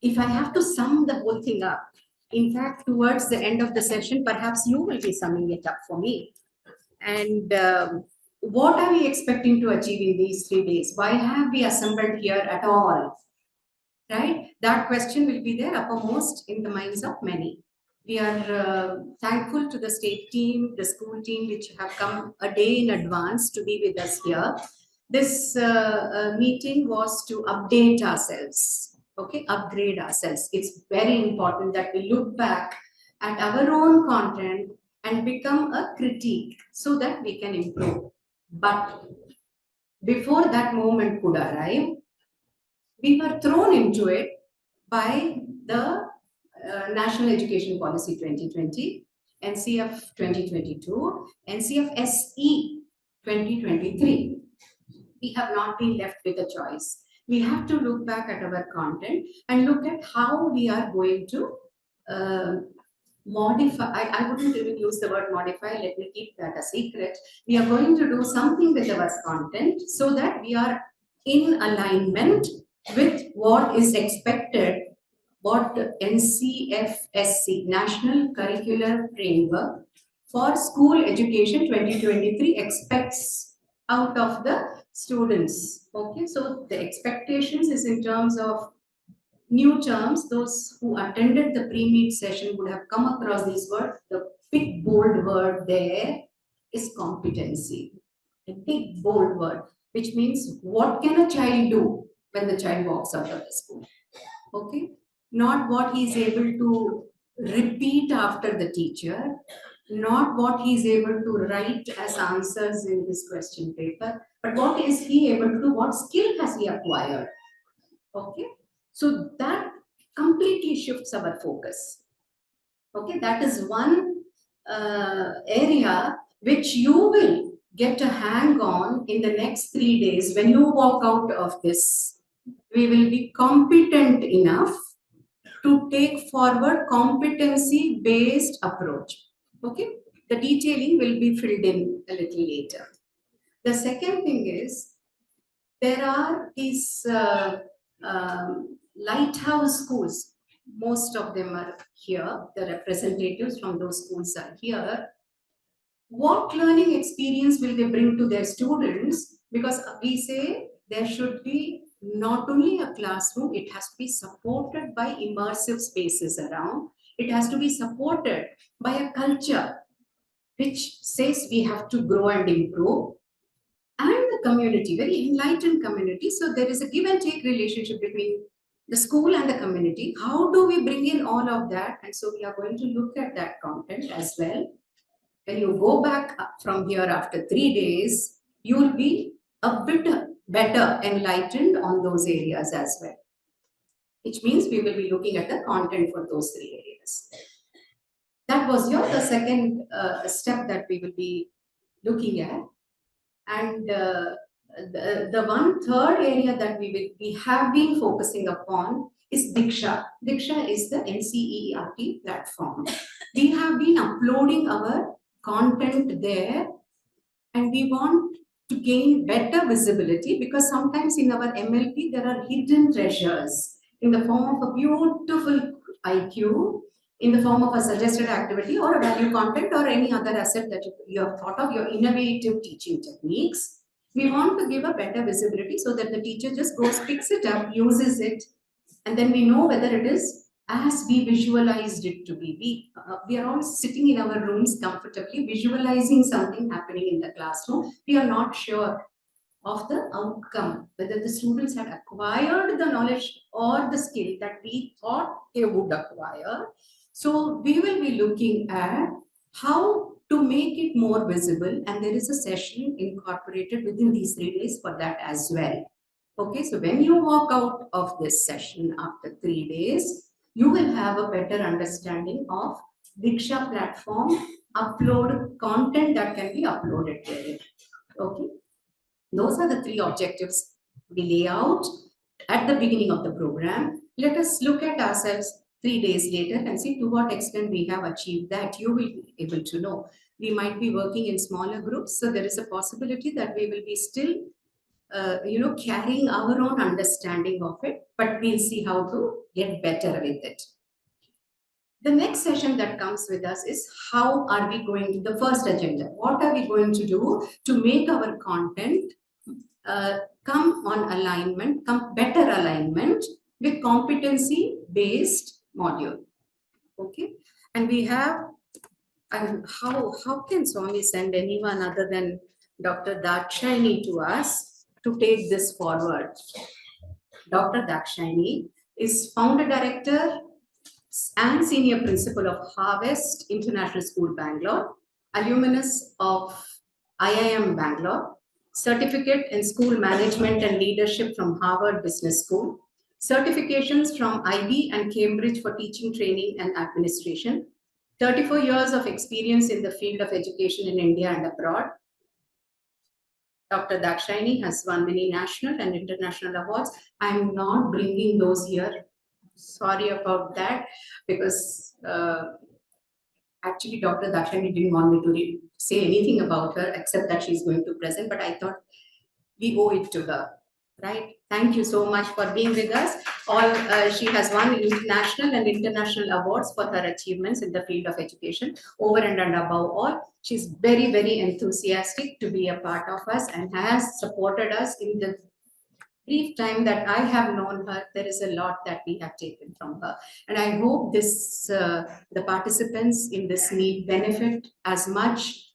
if I have to sum the whole thing up, in fact, towards the end of the session, perhaps you will be summing it up for me. And what are we expecting to achieve in these 3 days? Why have we assembled here at all? Right? That question will be there uppermost in the minds of many. We are thankful to the state team, the school team, which have come a day in advance to be with us here. This meeting was to update ourselves, okay, upgrade ourselves. It's very important that we look back at our own content and become a critique so that we can improve. But before that moment could arrive, we were thrown into it by the National Education Policy 2020, NCF 2022, Ncfse 2023. We have not been left with a choice. We have to look back at our content and look at how we are going to modify. I wouldn't even use the word modify, let me keep that a secret. We are going to do something with our content so that we are in alignment with what is expected, what Ncfse, National Curricular Framework for School Education 2023 expects out of the students. Okay, so the expectations is in terms of new terms. Those who attended the pre-meet session would have come across this word. The big bold word there is competency. A big bold word, which means what can a child do when the child walks out of the school? Okay, not what he is able to repeat after the teacher, not what he is able to write as answers in his question paper, but what is he able to do, what skill has he acquired. Okay, so that completely shifts our focus. Okay, that is one area which you will get a hang on in the next 3 days. When you walk out of this, we will be competent enough to take forward competency based approach. Okay, the detailing will be filled in a little later. The second thing is, there are these lighthouse schools. Most of them are here. The representatives from those schools are here. What learning experience will they bring to their students? Because we say there should be not only a classroom, it has to be supported by immersive spaces around. It has to be supported by a culture which says we have to grow and improve, and the community, very enlightened community. So there is a give and take relationship between the school and the community. How do we bring in all of that? And so we are going to look at that content as well. When you go back from here after 3 days, you will be a bit better enlightened on those areas as well, which means we will be looking at the content for those 3 areas. That was the second step that we will be looking at. And the one third area that we have been focusing upon is Diksha. Diksha is the NCERT platform. We have been uploading our content there, and we want to gain better visibility, because sometimes in our MLP there are hidden treasures in the form of a beautiful IQ, in the form of a suggested activity or a value content or any other asset that you have thought of, your innovative teaching techniques. We want to give a better visibility so that the teacher just goes, picks it up, uses it, and then we know whether it is as we visualized it to be. We are all sitting in our rooms comfortably, visualizing something happening in the classroom. We are not sure of the outcome, whether the students had acquired the knowledge or the skill that we thought they would acquire. So we will be looking at how to make it more visible, and there is a session incorporated within these 3 days for that as well. Okay, so when you walk out of this session after 3 days, you will have a better understanding of Diksha platform, upload content that can be uploaded there. Okay, those are the 3 objectives we lay out at the beginning of the program. Let us look at ourselves 3 days later and see to what extent we have achieved that. You will be able to know. We might be working in smaller groups, so there is a possibility that we will be still carrying our own understanding of it, but we'll see how to get better with it. The next session that comes with us is how are we going to the first agenda? What are we going to do to make our content come on alignment, come better alignment with competency based module? Okay, and we have, and how can Swami send anyone other than Dr. Dakshayani to us to take this forward? Dr. Dakshayani is founder director and senior principal of Harvest International School, Bangalore, alumnus of IIM Bangalore, certificate in school management and leadership from Harvard Business School, certifications from IB and Cambridge for teaching, training, and administration, 34 years of experience in the field of education in India and abroad. Dr. Dakshayani has won many national and international awards. I'm not bringing those here. Sorry about that, because actually Dr. Dakshayani didn't want me to say anything about her except that she's going to present, but I thought we owe it to her, right? Thank you so much for being with us. She has won national and international awards for her achievements in the field of education. Over and above all, she's very, very enthusiastic to be a part of us and has supported us in the brief time that I have known her. There is a lot that we have taken from her. And I hope the participants in this meet benefit as much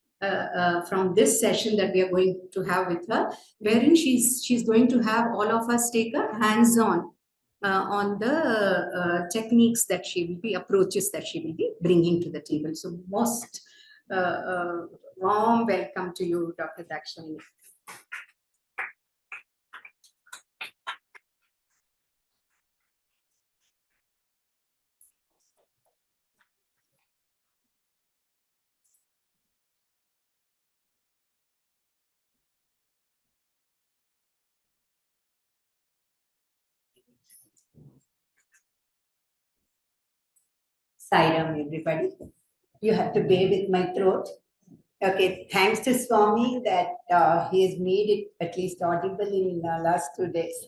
from this session that we are going to have with her, wherein she's going to have all of us take a hands-on on the techniques that she will be, approaches that she will be bringing to the table. So most warm welcome to you, Dr. Dakshayani. Sairam, everybody. You have to bear with my throat. Okay, thanks to Swami that he has made it at least audible in last 2 days.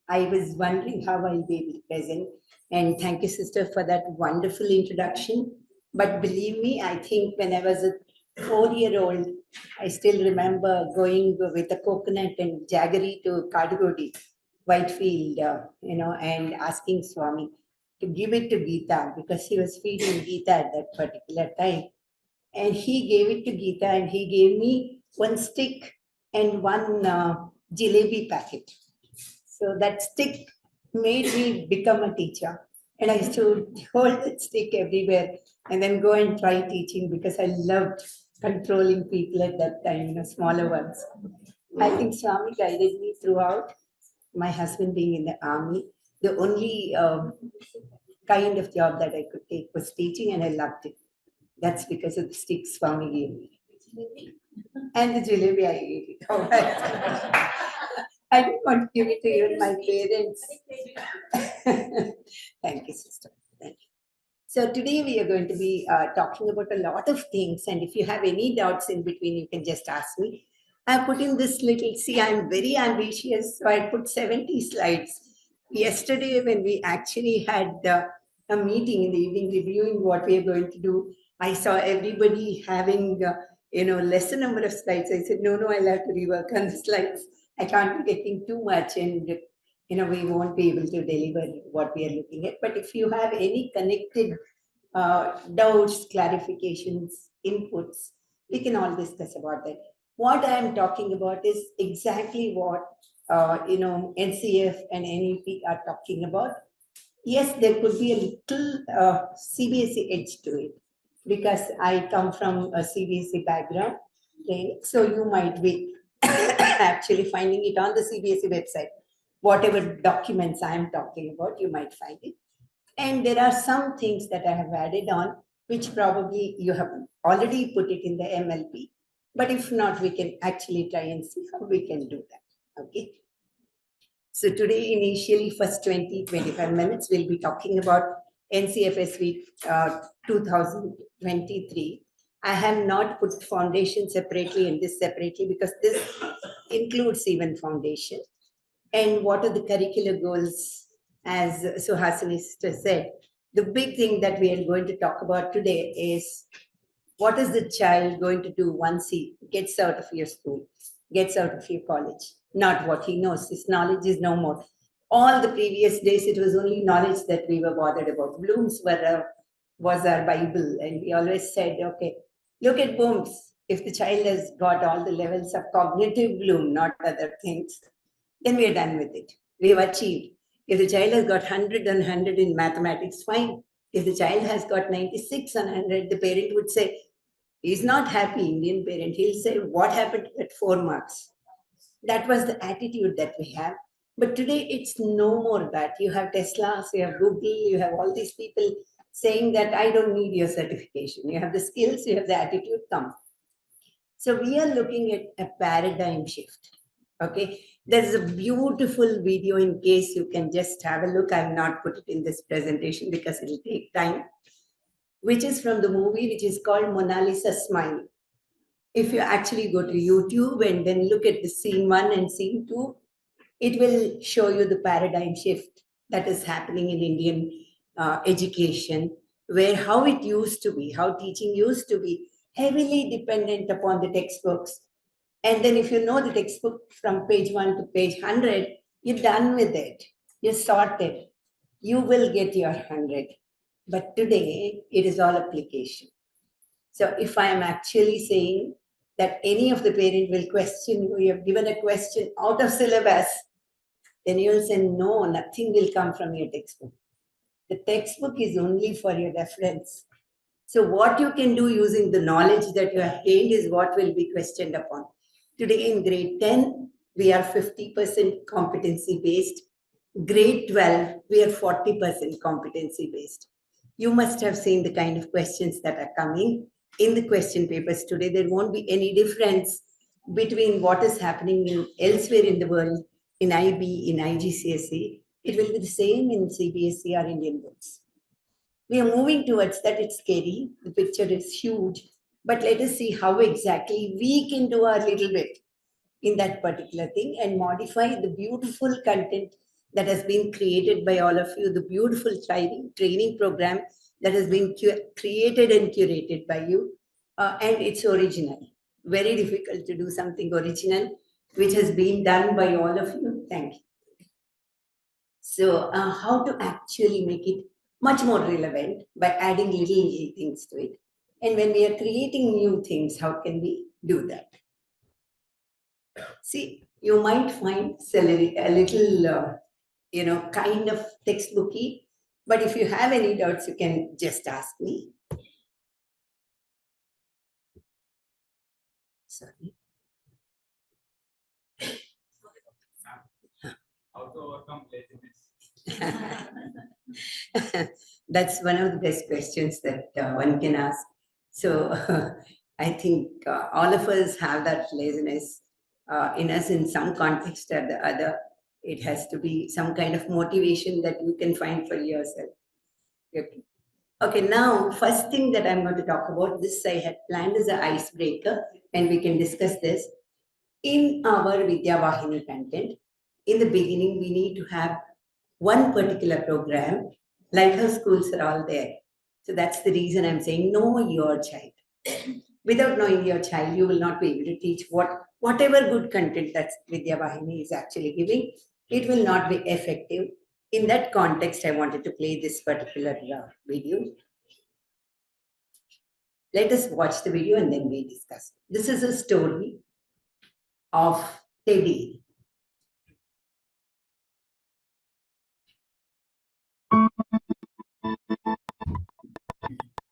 I was wondering how I'll be able to present. And thank you, sister, for that wonderful introduction. But believe me, I think when I was a 4-year-old, I still remember going with a coconut and jaggery to Kadugodi, Whitefield, and asking Swami to give it to Geeta because he was feeding Geeta at that particular time. And he gave it to Geeta and he gave me one stick and one jalebi packet. So that stick made me become a teacher. And I used to hold that stick everywhere and then go and try teaching because I loved controlling people at that time, smaller ones. I think Swami guided me throughout. My husband being in the army, the only kind of job that I could take was teaching, and I loved it. That's because of the stick Swami gave me. And the jalebi, I ate it. All right. I didn't want to give it to even my parents. Thank you, sister. Thank you. So today we are going to be talking about a lot of things. And if you have any doubts in between, you can just ask me. I put in this little, see, I'm very ambitious. So I put 70 slides. Yesterday, when we actually had a meeting in the evening reviewing what we are going to do, I saw everybody having, lesser number of slides. I said, no, I'll have to rework on the slides. I can't be taking too much and, we won't be able to deliver what we are looking at. But if you have any connected doubts, clarifications, inputs, we can all discuss about that. What I am talking about is exactly what, NCF and NEP are talking about. Yes, there could be a little CBSE edge to it because I come from a CBSE background. Okay? So you might be actually finding it on the CBSE website. Whatever documents I am talking about, you might find it. And there are some things that I have added on, which probably you have already put it in the MLP. But if not, we can actually try and see how we can do that. Okay. So today, initially, first 20-25 minutes, we'll be talking about Ncfse week 2023. I have not put foundation separately and this separately because this includes even foundation. And what are the curricular goals? As Suhasini sister said, the big thing that we are going to talk about today is what is the child going to do once he gets out of your school, gets out of your college? Not what he knows. His knowledge is no more. All the previous days, it was only knowledge that we were bothered about. Was our Bible, and we always said, okay, look at Bloom's. If the child has got all the levels of cognitive Bloom, not other things, then we are done with it. We have achieved. If the child has got 100 on 100 in mathematics, fine. If the child has got 96 on 100, the parent would say, he's not happy, Indian parent. He'll say, what happened to that 4 marks? That was the attitude that we have. But today it's no more that. You have Teslas, you have Google, you have all these people saying that I don't need your certification. You have the skills, you have the attitude, come. So we are looking at a paradigm shift. Okay. There's a beautiful video in case you can just have a look. I've not put it in this presentation because it'll take time, which is from the movie, which is called Mona Lisa Smile. If you actually go to YouTube and then look at the scene 1 and scene 2, it will show you the paradigm shift that is happening in Indian education, where how it used to be, how teaching used to be heavily dependent upon the textbooks. And then if you know the textbook from page 1 to page 100, you're done with it. You're sorted. You will get your 100. But today, it is all application. So if I am actually saying that any of the parent will question you, you have given a question out of syllabus, then you will say, no, nothing will come from your textbook. The textbook is only for your reference. So what you can do using the knowledge that you have gained is what will be questioned upon. Today in grade 10, we are 50% competency based. Grade 12, we are 40% competency based. You must have seen the kind of questions that are coming in the question papers today. There won't be any difference between what is happening elsewhere in the world, in IB, in IGCSE. It will be the same in CBSE or Indian books. We are moving towards that. It's scary. The picture is huge. But let us see how exactly we can do our little bit in that particular thing and modify the beautiful content that has been created by all of you, the beautiful training program that has been created and curated by you. And it's original. Very difficult to do something original, which has been done by all of you. Thank you. So, how to actually make it much more relevant by adding little things to it. And when we are creating new things, how can we do that? See, you might find celery a little, kind of textbooky, but if you have any doubts, you can just ask me. Sorry. How to overcome laziness? That's one of the best questions that one can ask. So I think all of us have that laziness in us in some context or the other. It has to be some kind of motivation that you can find for yourself. Okay. Okay, now, first thing that I'm going to talk about, this I had planned as an icebreaker, and we can discuss this. In our Vidya Vahini content, in the beginning, we need to have one particular program. Lighthouse schools are all there. So that's the reason I'm saying know your child. Without knowing your child, you will not be able to teach whatever good content that Vidya Vahini is actually giving. It will not be effective. In that context, I wanted to play this particular video. Let us watch the video and then we discuss. This is a story of Teddy.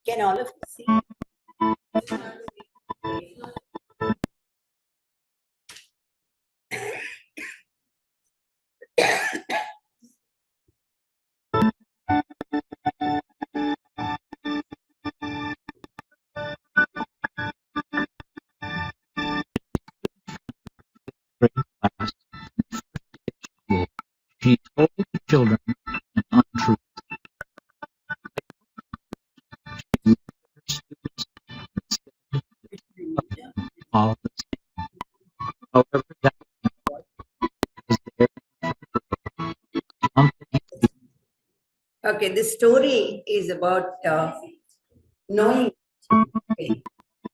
Can all of you see? Class, she told the children an untruth. She looked at her students and said, Okay, this story is about knowing. Okay,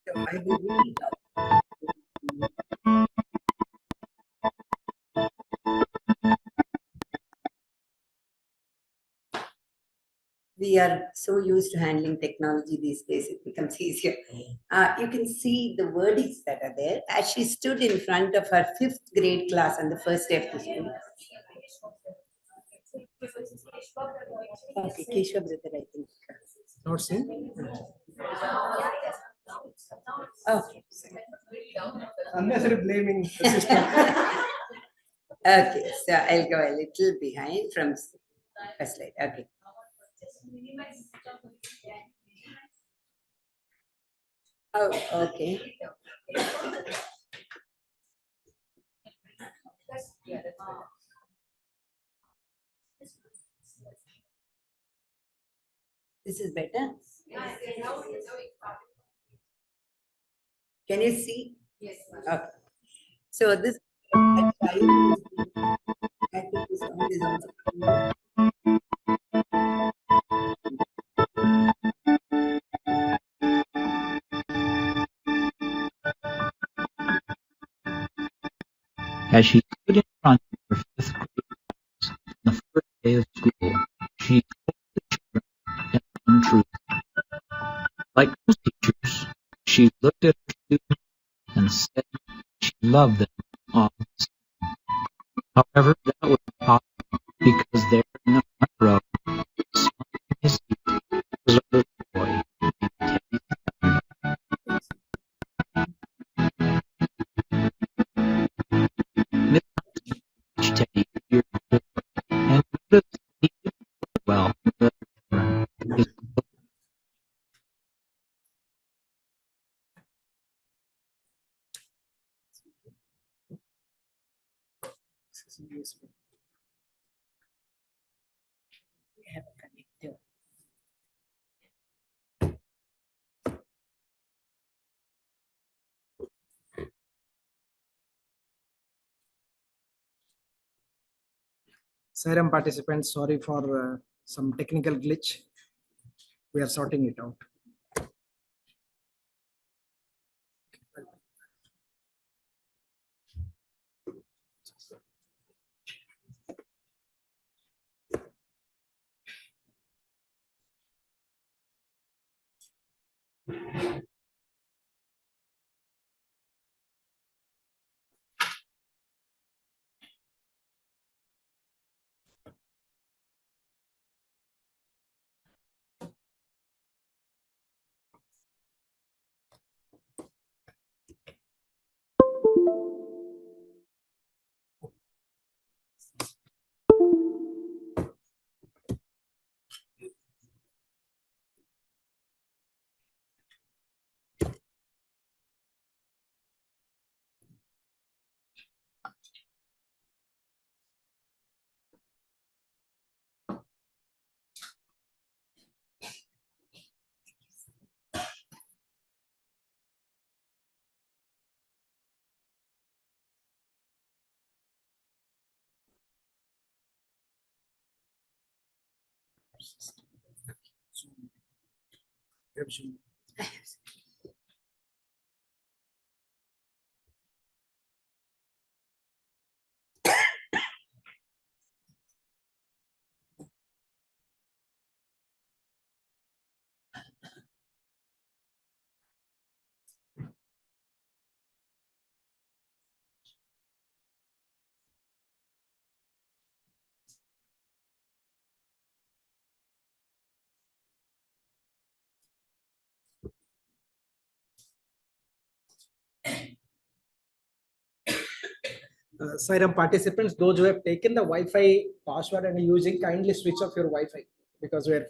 so I will read. We are so used to handling technology these days, it becomes easier. You can see the verdicts that are there as she stood in front of her fifth grade class on the first day of the school. Okay, Keshav brother, I think. Not seen? Okay. Unnecessary blaming the system. Okay, so I'll go a little behind from first slide. Okay. Oh, okay. This is better. Can you see? Yes. Okay. So this, I think this sound is also coming. As she stood in front of her fifth grade class on the first day of school, she told the children an untruth. Like most teachers, she looked at her students and said she loved them all the same. However, that was impossible because there in the front row, smiling in his seat, was a little boy named Teddy. Miss Thompson teach Teddy years before, and noticed that he didn't play well with the other children. His We have a connector. Serum participants, sorry for some technical glitch. We are sorting it out. Serum participants, those who have taken the Wi-Fi password and using, kindly switch off your Wi-Fi because we're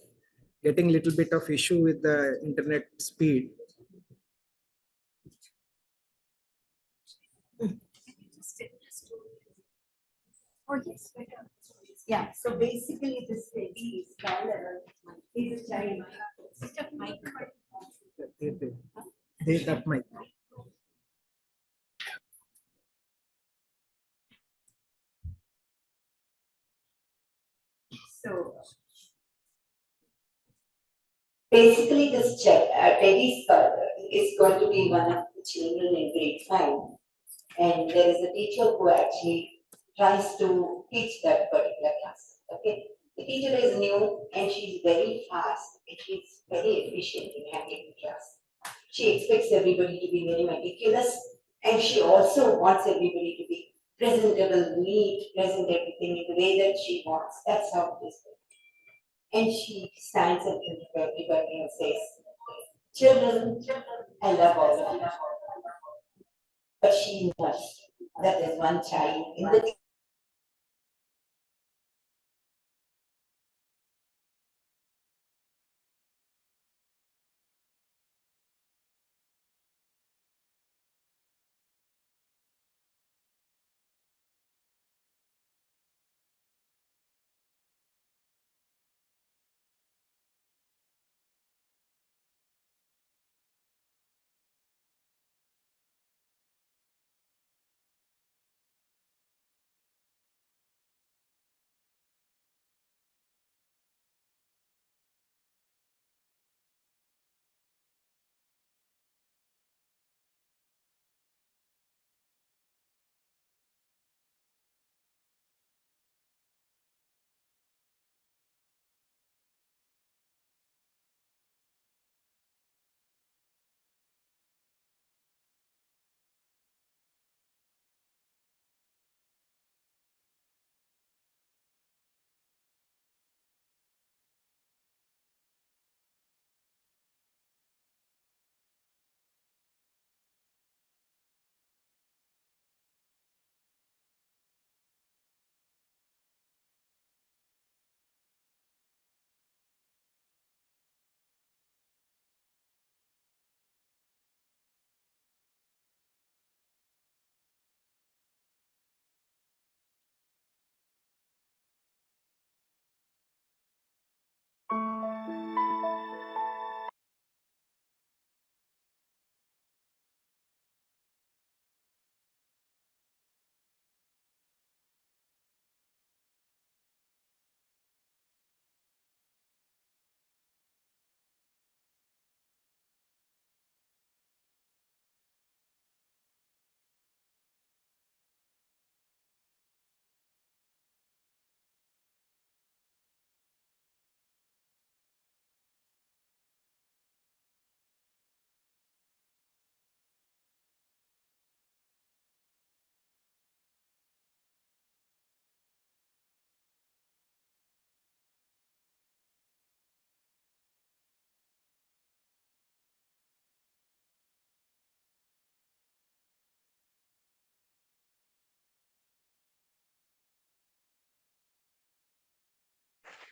getting little bit of issue with the internet speed. Oh, yes. Yeah, so basically this lady is Tyler. He's a child. That might. So Basically, this Teddy's is going to be one of the children in grade 5, and there is a teacher who actually tries to teach that particular class. Okay, the teacher is new and she's very fast and she's very efficient in handling the class. She expects everybody to be very meticulous, and she also wants everybody to be presentable, neat, present everything in the way that she wants. That's how it is. And she stands up in front of everybody and says, "Children, I love all of you." But she knows that there's one child in the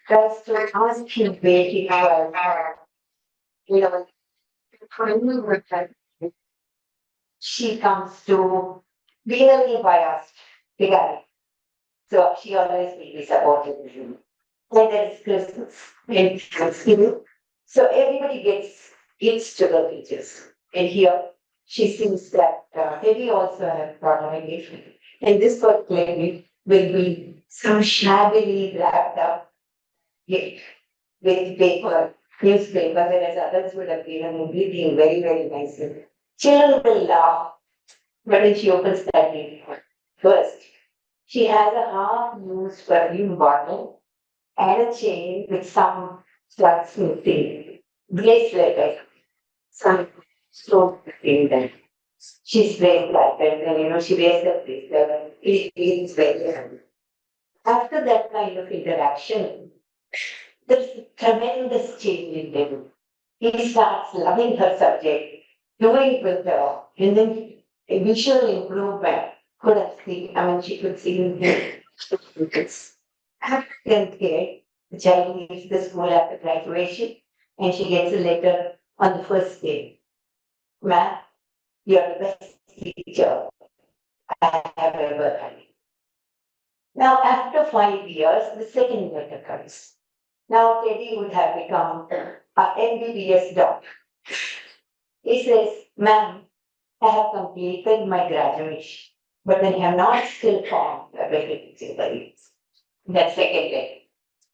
tries to ask him where he was, you know, finally with her, she comes to be really biased regarding. So she always will be supportive of him. And there is Christmas and Thanksgiving. So everybody gets to the beaches. And here she sees that Eddie also have brought an engagement. And this particular will be some shabbily wrapped up gift with paper, newspaper, whereas others would have given everything very, very nicely. Children will laugh, but when she opens that gift first, she has a half-used perfume bottle and a chain with some studs missing, bracelet, some stone in them. She's very flattered and she wears the bracelet and it feels very happy. After that kind of interaction, there's a tremendous change in him. He starts loving her subject, doing it with her, and then a visual improvement could have seen, she could see in him. After 10th grade, the child leaves the school after graduation and she gets a letter on the first day. "Ma'am, you're the best teacher I have ever had." Now, after 5 years, the second letter comes. Now, Teddy would have become an MBBS doctor. He says, "Ma'am, I have completed my graduation, but I have not still formed a vacancy for you." That's second letter.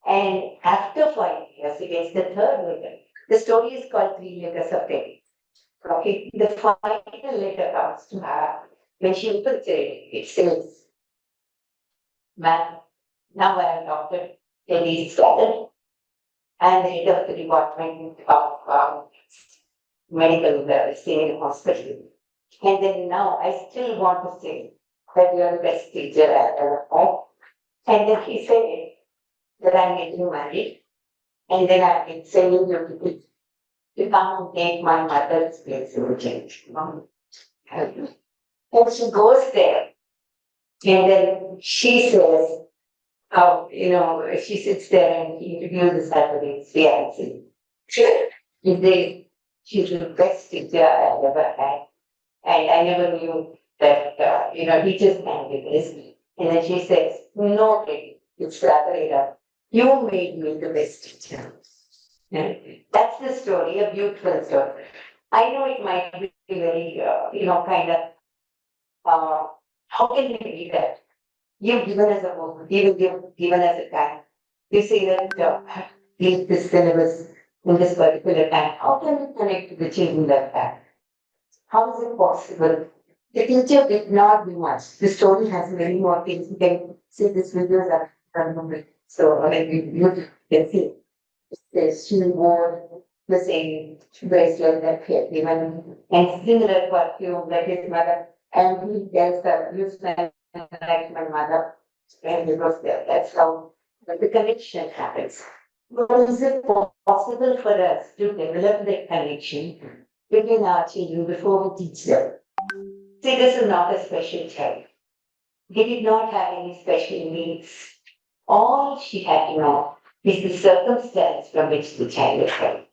And after 5 years, he gets the third letter. The story is called Three Letters of Day. Okay, the final letter comes to her when she opens it. It says, "Ma'am, now I am Dr. Kelly Scattered and the head of the Department of Medical Senior Hospital. And then now I still want to say that you are the best teacher I ever had." And then he said that I'm getting married and then I've been sending you to come and take my mother's place in the church. And she goes there and then she says, how, she sits there and he introduces her to his fiancé. If they, she's the best teacher I ever had. And I never knew that, teachers can do this. And then she says, "No, Betty, it's rather enough. You made me the best teacher." And that's the story, a beautiful story. I know it might be very, kind of, how can we read that? You've given us a book, you've given us a time. You say that leave this syllabus in this particular time. How can we connect to the children like that? How is it possible? The teacher did not do much. The story has many more things. You can see these videos are from so I mean you can see this she wore the same bracelet that he had given and similar perfume that his mother and he tells her, "You smell like my mother." And because that's how the connection happens. But is it possible for us to develop that connection between our children before we teach them? See, this is not a special child. He did not have any special needs. All she had to know is the circumstance from which the child is from.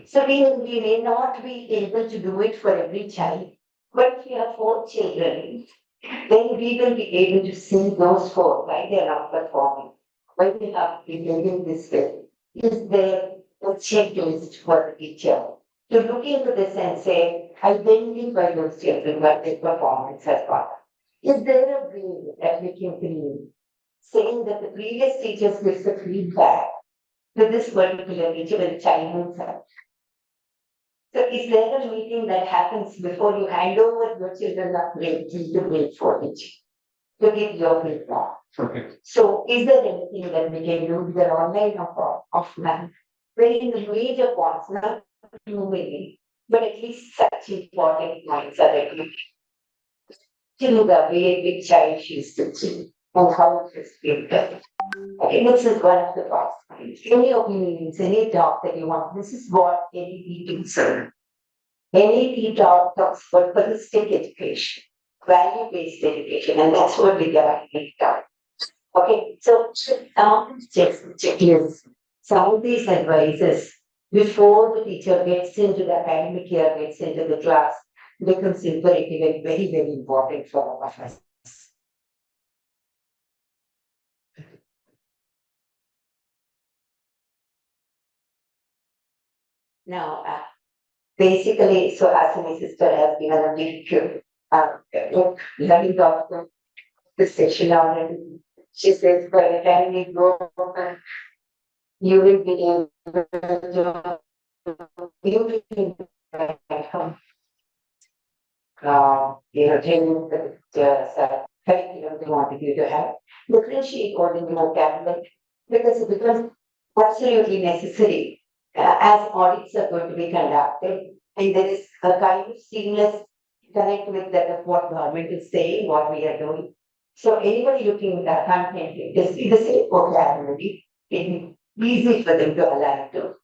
So we may not be able to do it for every child, but if you have 4 children, then we will be able to see those 4, why they are not performing, why they are behaving this way. Is there a checklist for the teacher to look into this and say, identify those children what their performance has got? Is there a way that we can create, saying that the previous teachers gives the feedback to this particular teacher when the child moves up? So is there a meeting that happens before you hand over your children up grade 3 to grade 4 each to give your feedback? Okay. So is there anything that we can do either online or offline? Wherein the major points, not too many, but at least such important points are that you to the way big child she's teaching and how it is being done. Okay, this is one of the parts. Any opinions, any talk that you want, this is what any thinks. NEP talks about holistic education, value-based education, and that's what we got done. Okay, so some checklists, some of these advices before the teacher gets into the academic year, gets into the class, becomes imperative and very, very important for all of us. Now, basically, so as my sister has given a brief learning about the session already. She says, by the time we go, you will be able to beautifully training the curriculum they wanted you to have. Differentiate according to vocabulary because it becomes absolutely necessary as audits are going to be conducted and there is a kind of seamless connect with that of what government is saying, what we are doing. So anybody looking at that content, it is the same vocabulary, it is easy for them to align to.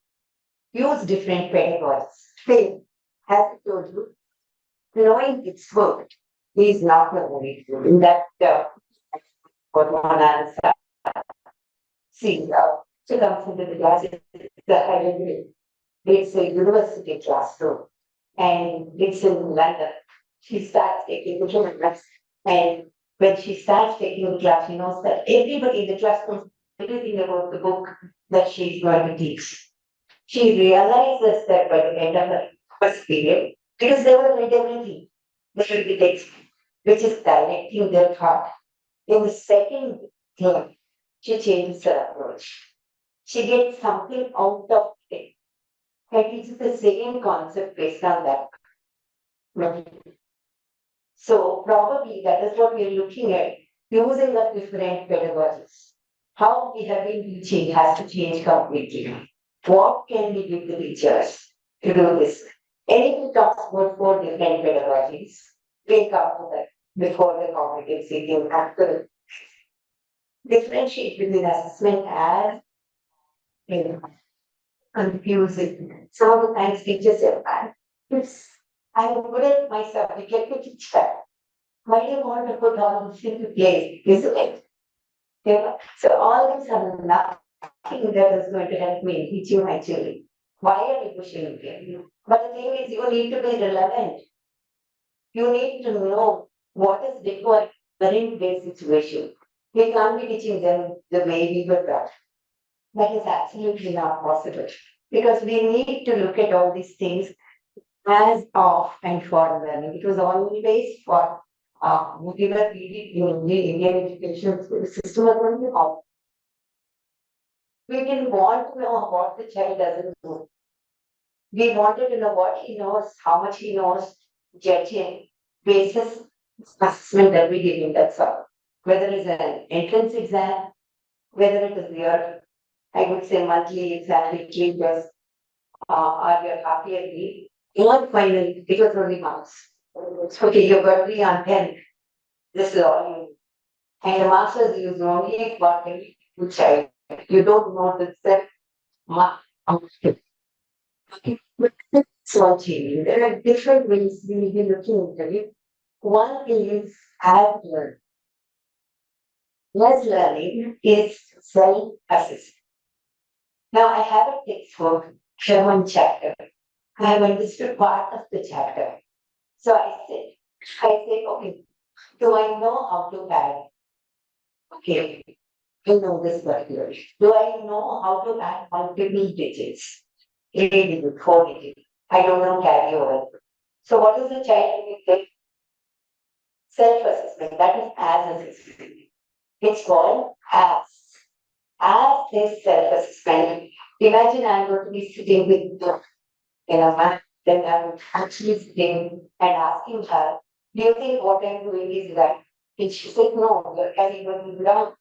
Use different pedagogies. Faith, as I told you, knowing its work is not the only thing. In that, what one answer, see, she comes into the class, it's a higher grade. It's a university classroom, and it's in London. She starts taking the class, and when she starts taking the class, she knows that everybody in the class knows everything about the book that she's going to teach. She realizes that by the end of the first period, because they will read everything, they will be text, which is directing their thought. In the second term, she changes her approach. She gets something out of it. I teach the same concept based on that. So probably that is what we are looking at, using the different pedagogies. How we have been teaching has to change completely. What can we give the teachers to do this? And if we talk about four different pedagogies, we'll come to that before the competency thing, after the differentiate between assessment and confusing. Some of the times teachers say, "If I'm good at my subject, let me teach that. Why do you want to put all this into place? Isn't it? You know? So all these are nothing that is going to help me teaching my children. Why are you pushing me? But the thing is, you need to be relevant. You need to know what is required in their situation. We can't be teaching them the way we were taught. That is absolutely not possible. Because we need to look at all these things as of and for learning. It was always for whatever we did in the Indian education system was going to help. We didn't want to know what the child doesn't know. We wanted to know what he knows, how much he knows, judging basis assessment that we give him, that's all. Whether it's an entrance exam, whether it is your, I would say, monthly exam, weekly test, or your half yearly, not finally, it was only marks. Okay, you got 3 on 10. This is all you need. And the masters use only for every child. You don't know the set mark. Okay, but it's not changing. There are different ways we will be looking into it. One is as learning. As learning is self-assessment. Now I have a textbook, one chapter. I have understood part of the chapter. So I say, okay, do I know how to add? Okay, I know this particular. Do I know how to add multiple digits? 8 digits, 4 digits. I don't know carry over. So what is the child will take? Self-assessment. That is as assessment. It's called as. As is self-assessment. Imagine I'm going to be sitting with man, then I'm actually sitting and asking her, do you think what I'm doing is right? And she said, no, you're carrying it wrong.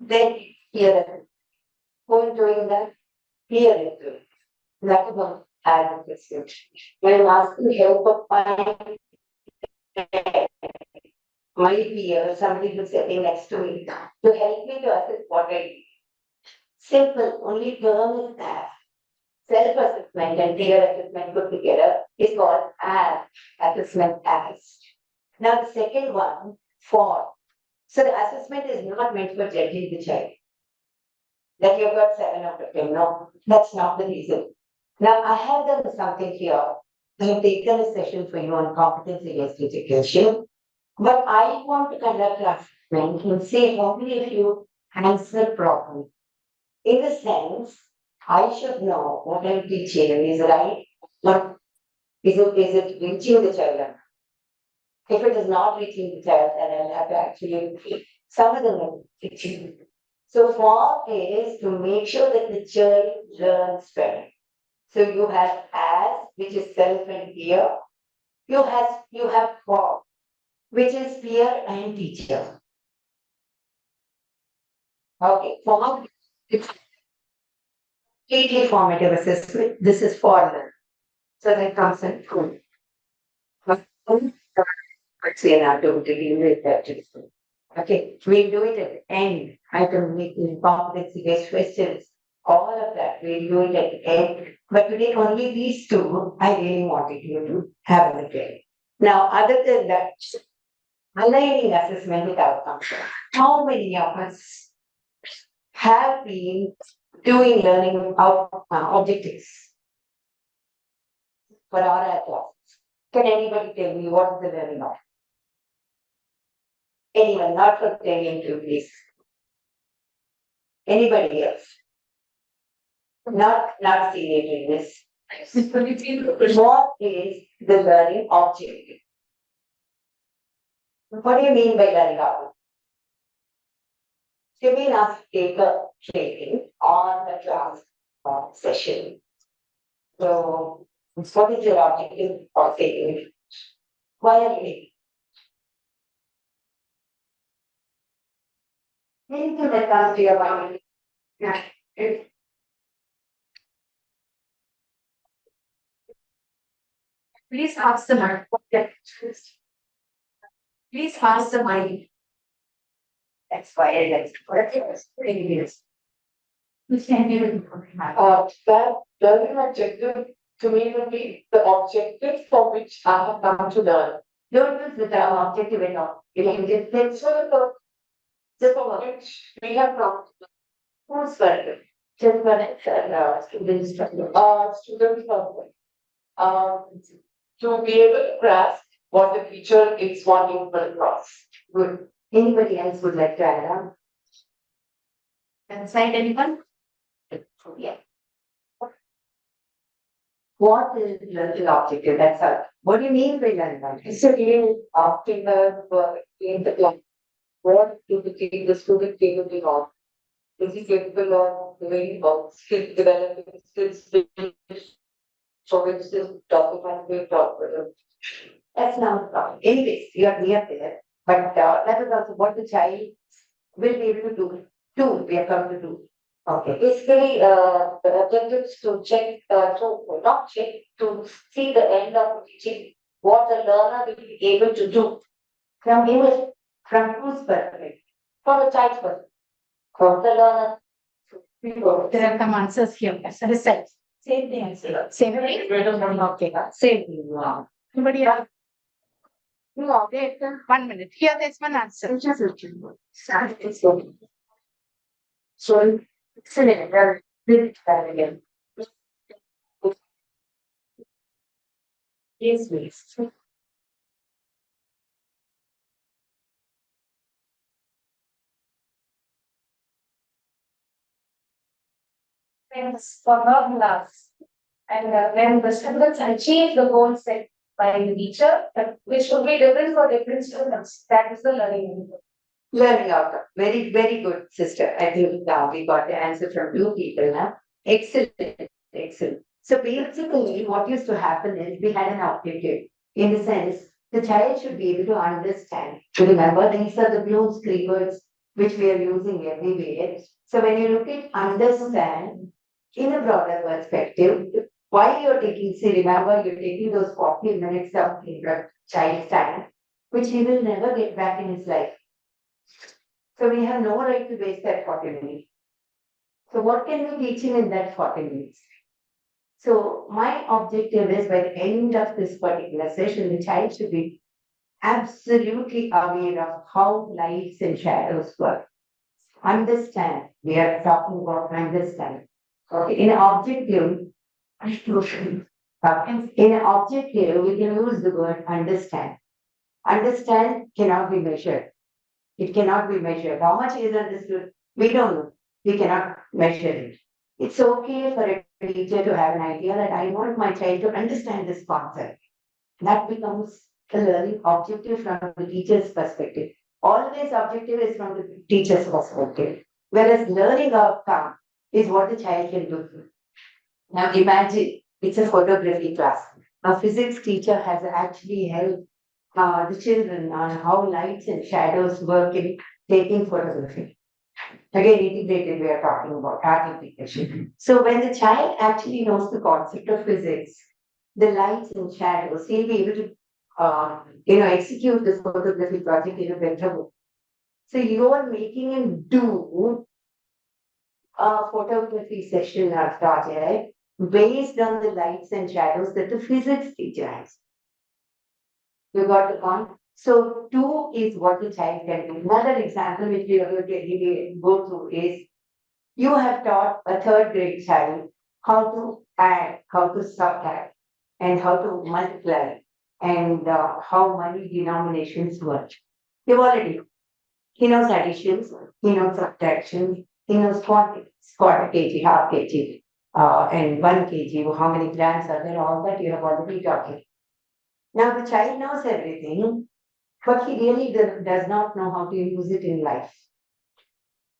Then here it is. Who is doing that? Here it is. That is what as assessment. When I'm asking help of my peer, somebody who's sitting next to me, to help me to assess what I did. Simple, only term is that. Self-assessment and peer assessment put together is called as assessment as. Now the second one, for. So the assessment is not meant for judging the child. That you've got 7 out of 10. No, that's not the reason. Now I have done something here. I have taken a session for you on competence-based education. But I want to conduct an assessment and see how many of you answer properly. In the sense, I should know what I'm teaching is right, but is it reaching the child? If it is not reaching the child, then I'll have to actually some of them teaching. So for is to make sure that the child learns better. So you have as, which is self and peer. You have for, which is peer and teacher. Okay, for it's completely formative assessment. This is for learn. So that comes in full. But say now to deal with that. Okay, we'll do it at the end. I can make competency based questions. All of that, we'll do it at the end. But today, only these two, I really wanted you to have a look at. Now, other than that, aligning assessment with outcomes. How many of us have been doing learning objectives for our classes? Can anybody tell me what is the learning of? Anyone, not for telling to please. Anybody else? Not senior in this. What is the learning objective? What do you mean by learning objective? You mean ask take a training on the class session. So, what is your objective or takeaway? Why are you late? Anything that comes to your mind. Yeah. Please ask the mind. Please ask the mind. That's why I like to we can do that learning objective to me would be the objective for which I have come to learn. Don't use the term objective at all. You can just say, so the for which we have come to learn. Who's better? Just when it's students, students uh, to be able to grasp what the teacher is wanting to across. Good. Anybody else would like to add on? Inside anyone? Yeah. What is learning objective? That's all. What do you mean by learning objective? So you asking in the class, what do you think the student capable of? Is he capable of doing skill development skills for which this topic has been taught with him? That's not a problem. Anyways, you are near there. But that is also what the child will be able to do. Two, we have come to do. Okay. Basically, the objective is to check, to not check, to see the end of teaching what the learner will be able to do from his, from whose perspective, from the child's perspective, from the learner. There are some answers here. As I said, same thing. Same thing. Okay. Same thing. Anybody else? No, wait, 1 minute. Here, there's one answer. Just so, cylinder, build that again. Yes, please. Thanks for her class. And when the students achieve the goal set by the teacher, which will be different for different students, that is the learning. Learning outcome. Very, very good, sister. I think now we got the answer from two people now. Excellent, excellent. So basically, what used to happen is we had an objective. In the sense, the child should be able to understand. To remember, these are the blue keywords which we are using everywhere. So when you look at understand in a broader perspective, why you're taking, say, remember, you're taking those 40 minutes of child's time, which he will never get back in his life. So we have no right to waste that 40 minutes. So what can we teach him in that 40 minutes? So my objective is by the end of this particular session, the child should be absolutely aware of how lights and shadows work. Understand. We are talking about understand. Okay. In objective, in objective, we can use the word understand. Understand cannot be measured. It cannot be measured. How much is understood? We don't know. We cannot measure it. It's okay for a teacher to have an idea that I want my child to understand this concept. That becomes the learning objective from the teacher's perspective. Always objective is from the teacher's perspective. Whereas learning outcome is what the child can do. Now imagine it's a photography class. A physics teacher has actually helped the children on how lights and shadows work in taking photography. Again, integrated, we are talking about art integration. So when the child actually knows the concept of physics, the lights and shadows, he'll be able to, execute this photography project in a better way. So you are making him do a photography session or project based on the lights and shadows that the physics teacher has. You got the point? So two is what the child can do. Another example which we are going to go through is you have taught a third grade child how to add, how to subtract, and how to multiply, and how money denominations work. You've already. He knows additions, he knows subtractions, he knows quantities, quarter kg, half kg, and 1 kg, how many grams are there, all that you have already taught him. Now the child knows everything, but he really does not know how to use it in life.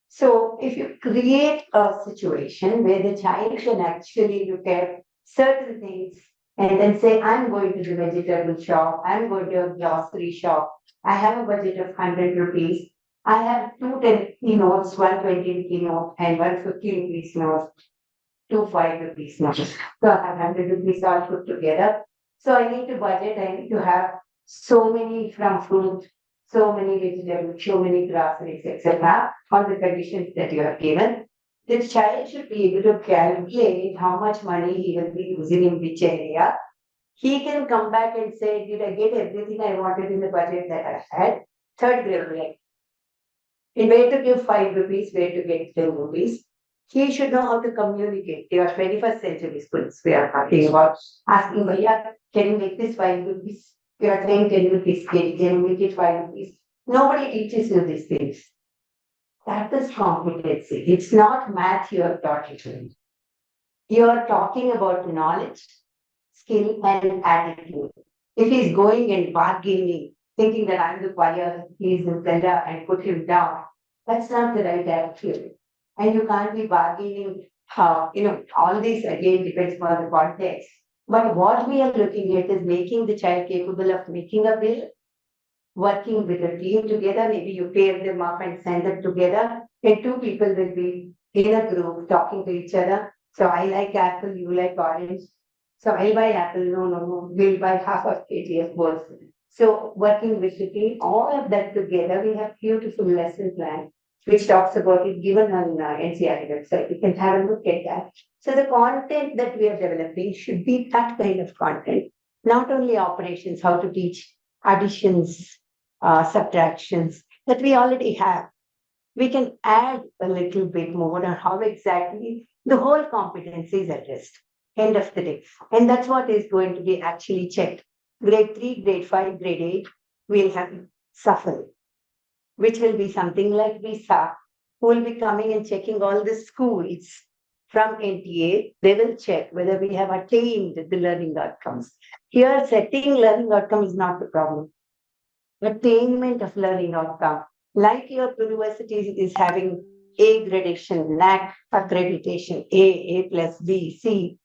So if you create a situation where the child can actually look at certain things and then say, I'm going to the vegetable shop, I'm going to a grocery shop, I have a budget of 100 rupees. I have two 10 notes, 120 rupee note and 150 rupees note, two 5 rupees note. So I have 100 rupees all put together. So I need to budget, I need to have so many from fruit, so many vegetables, so many groceries, etc. on the conditions that you have given. The child should be able to calculate how much money he will be using in which area. He can come back and say, did I get everything I wanted in the budget that I had? Third grade, like, in where to give 5 rupees, where to get 10 rupees. He should know how to communicate. They are 21st century schools we are talking about. Asking, Bhaiya, can you make this 5 rupees? You are saying 10 rupees, can you make it 5 rupees? Nobody teaches you these things. That is competency. It's not math you are taught it. You are talking about knowledge, skill, and attitude. If he's going and bargaining, thinking that I'm the buyer, he's the seller, and put him down, that's not the right attitude. And you can't be bargaining how, all this again depends on the context. But what we are looking at is making the child capable of making a bill, working with a team together. Maybe you pair them up and send them together, and two people will be in a group talking to each other. So I like apple, you like orange. So I'll buy apple. No. We'll buy half of kg of both. So working with the team, all of that together, we have beautiful lesson plan which talks about it given on NCRT website. You can have a look at that. So the content that we are developing should be that kind of content, not only operations, how to teach additions, subtractions that we already have. We can add a little bit more on how exactly the whole competency is addressed. End of the day. And that's what is going to be actually checked. Grade 3, grade 5, grade 8, we'll have shuffle, which will be something like Visa, who will be coming and checking all the schools from NTA. They will check whether we have attained the learning outcomes. Here, setting learning outcome is not the problem. Attainment of learning outcome, like your university is having A gradation, NAC accreditation, A plus B, C,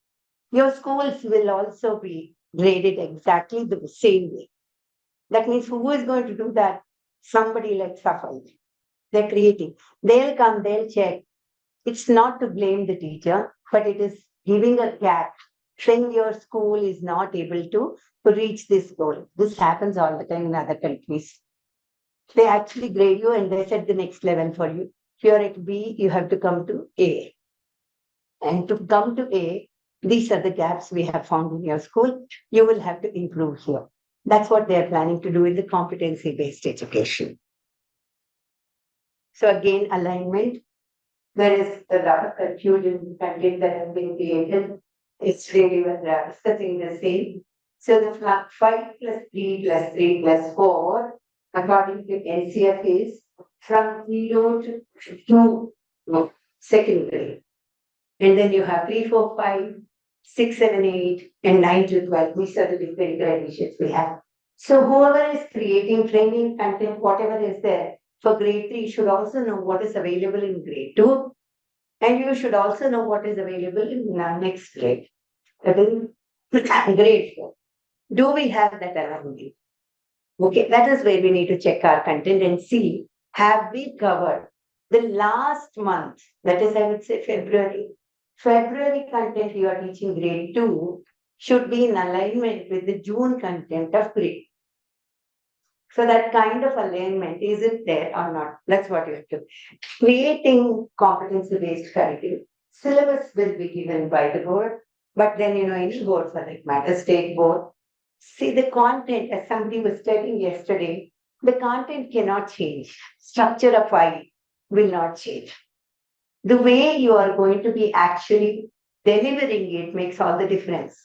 your schools will also be graded exactly the same way. That means who is going to do that? Somebody like Safal. They're creating. They'll come, they'll check. It's not to blame the teacher, but it is giving a gap, saying your school is not able to reach this goal. This happens all the time in other countries. They actually grade you and they set the next level for you. If you're at B, you have to come to A. And to come to A, these are the gaps we have found in your school. You will have to improve here. That's what they're planning to do in the competency-based education. So again, alignment. There is a lot of confusion content that has been created. It's really what they're discussing the same. So the 5 plus 3 plus 3 plus 4, according to Ncfse, is from 0 to 2, second grade. And then you have 3, 4, 5, 6, 7, 8, and 9 to 12. These are the different gradations we have. So whoever is creating training content, whatever is there, for grade 3 should also know what is available in grade 2. And you should also know what is available in next grade. That is grade 4. Do we have that alignment? Okay, that is where we need to check our content and see, have we covered the last month, that is, I would say February. February content you are teaching grade 2 should be in alignment with the June content of grade. So that kind of alignment, is it there or not? That's what you have to. Creating competency-based curriculum. Syllabus will be given by the board, but then, any board for that matter, state board. See the content, as somebody was telling yesterday, the content cannot change. Structure of file will not change. The way you are going to be actually delivering it makes all the difference.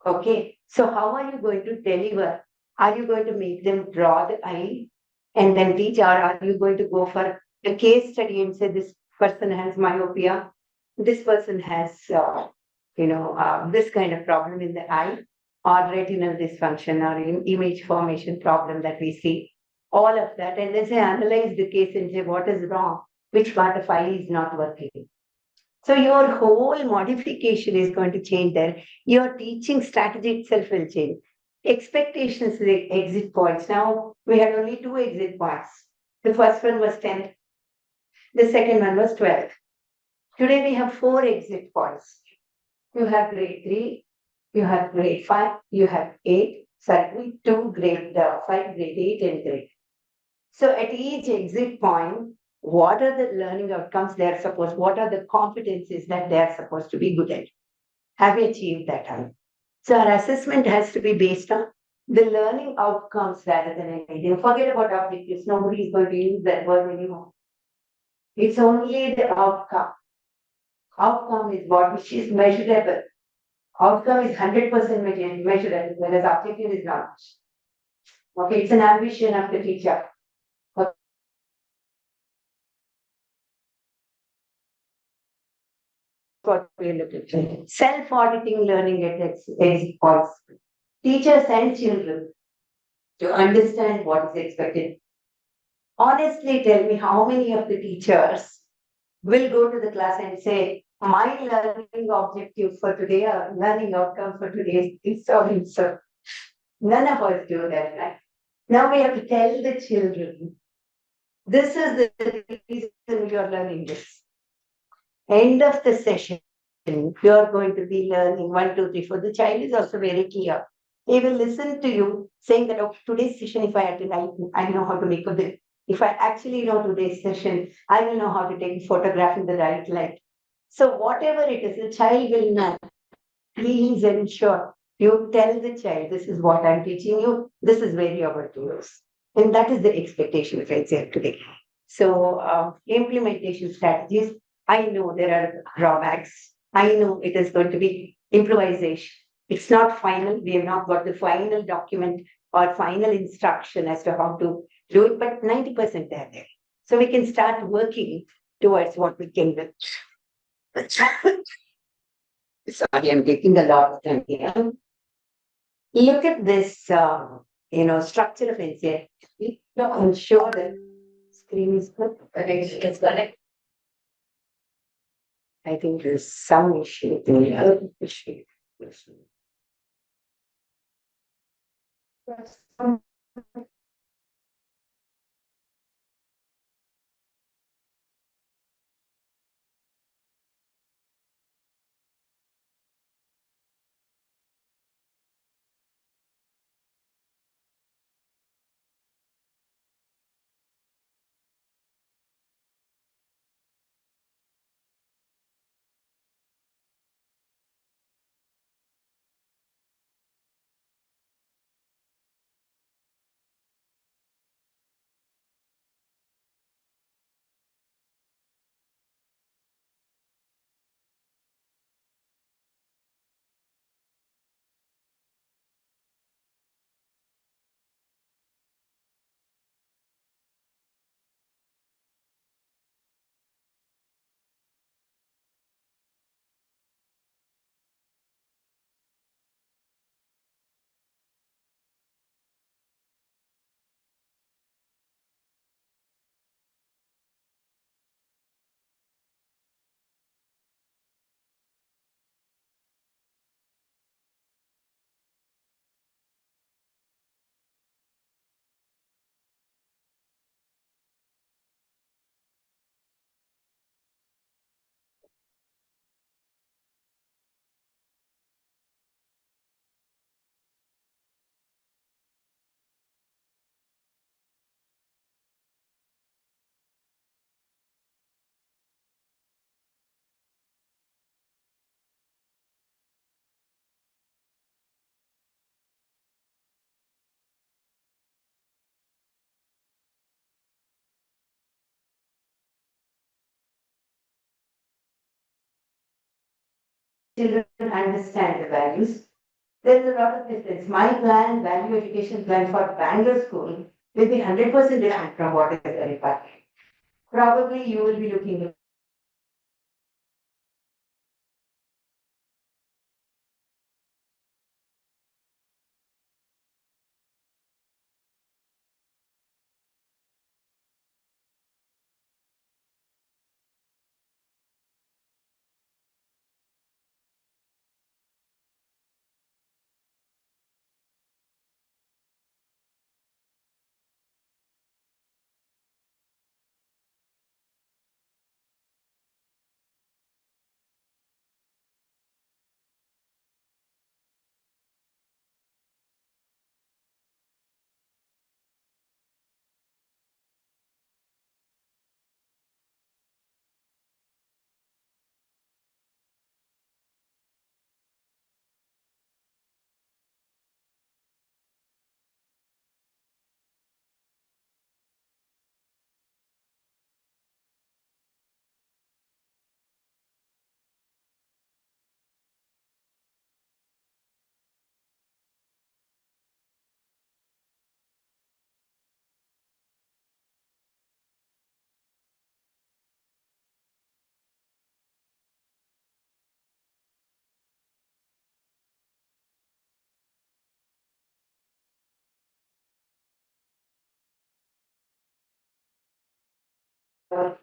Okay, so how are you going to deliver? Are you going to make them draw the eye and then teach, or are you going to go for a case study and say this person has myopia, this person has, this kind of problem in the eye, or retinal dysfunction, or image formation problem that we see, all of that, and then say analyze the case and say what is wrong, which part of eye is not working. So your whole modification is going to change there. Your teaching strategy itself will change. Expectations, the exit points. Now we had only two exit points. The first one was 10th. The second one was 12th. Today we have four exit points. You have grade 3, you have grade 5, you have 8, sorry, 2 grade 5, grade 8 and grade. So at each exit point, what are the learning outcomes they are supposed, what are the competencies that they are supposed to be good at? Have you achieved that? So our assessment has to be based on the learning outcomes rather than anything. Forget about objectives. Nobody is going to use that word anymore. It's only the outcome. Outcome is what which is measurable. Outcome is 100% measurable, whereas objective is not. Okay, it's an ambition of the teacher. What we're looking at. Self-auditing learning at its points. Teachers and children to understand what is expected. Honestly, tell me how many of the teachers will go to the class and say, my learning objective for today or learning outcome for today is so. None of us do that, right? Now we have to tell the children, this is the reason you are learning this. End of the session, you are going to be learning 1, 2, 3, 4. The child is also very clear. They will listen to you saying that, oh, today's session, if I attend, I know how to make a bill. If I actually know today's session, I will know how to take a photograph in the right light. So whatever it is, the child will know. Please ensure you tell the child, this is what I'm teaching you, this is where you are going to use. And that is the expectation friends here today. So implementation strategies, I know there are drawbacks. I know it is going to be improvisation. It's not final. We have not got the final document or final instruction as to how to do it, but 90% they are there. So we can start working towards what we can do. Sorry, I'm taking a lot of time here. Look at this, structure of NCA. I'm sure the screen is good. It's correct. I think there's some issue. Children understand the values. There's a lot of difference. My plan, value education plan for Bangalore school will be 100% different from what is the required. Probably you will be looking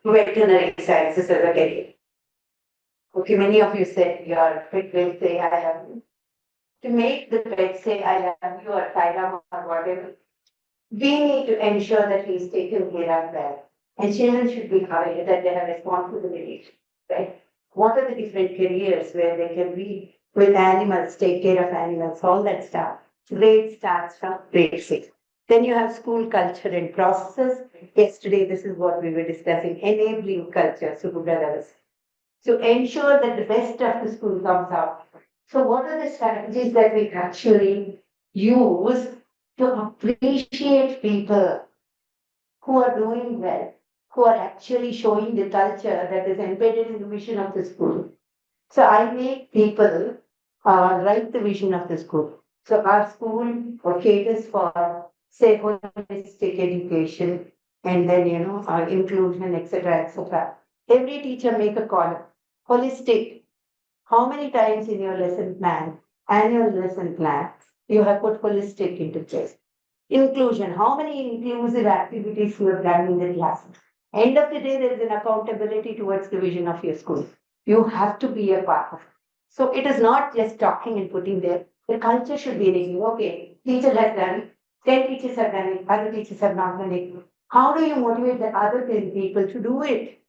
veterinary sciences as a career. Okay, many of you said your pet will say I love you. To make the pet say I love you or Thailand or whatever, we need to ensure that he is taken care of well. And children should be aware that they have responsibilities, right? What are the different careers where they can be with animals, take care of animals, all that stuff. Grade starts from grade 6. Then you have school culture and processes. Yesterday, this is what we were discussing, enabling culture, Subhuda. To ensure that the best of the school comes out. So, what are the strategies that we actually use to appreciate people who are doing well, who are actually showing the culture that is embedded in the vision of the school? So, I make people write the vision of the school. So, our school caters for, say, holistic education and then, inclusion, etc., etc. Every teacher make a column. Holistic. How many times in your lesson plan, annual lesson plan, you have put holistic into place? Inclusion. How many inclusive activities you have done in the class? End of the day, there is an accountability towards the vision of your school. You have to be a part of it. So it is not just talking and putting there. The culture should be reading. Okay, teacher has done it. 10 teachers have done it. Other teachers have not done it. How do you motivate the other 10 people to do it?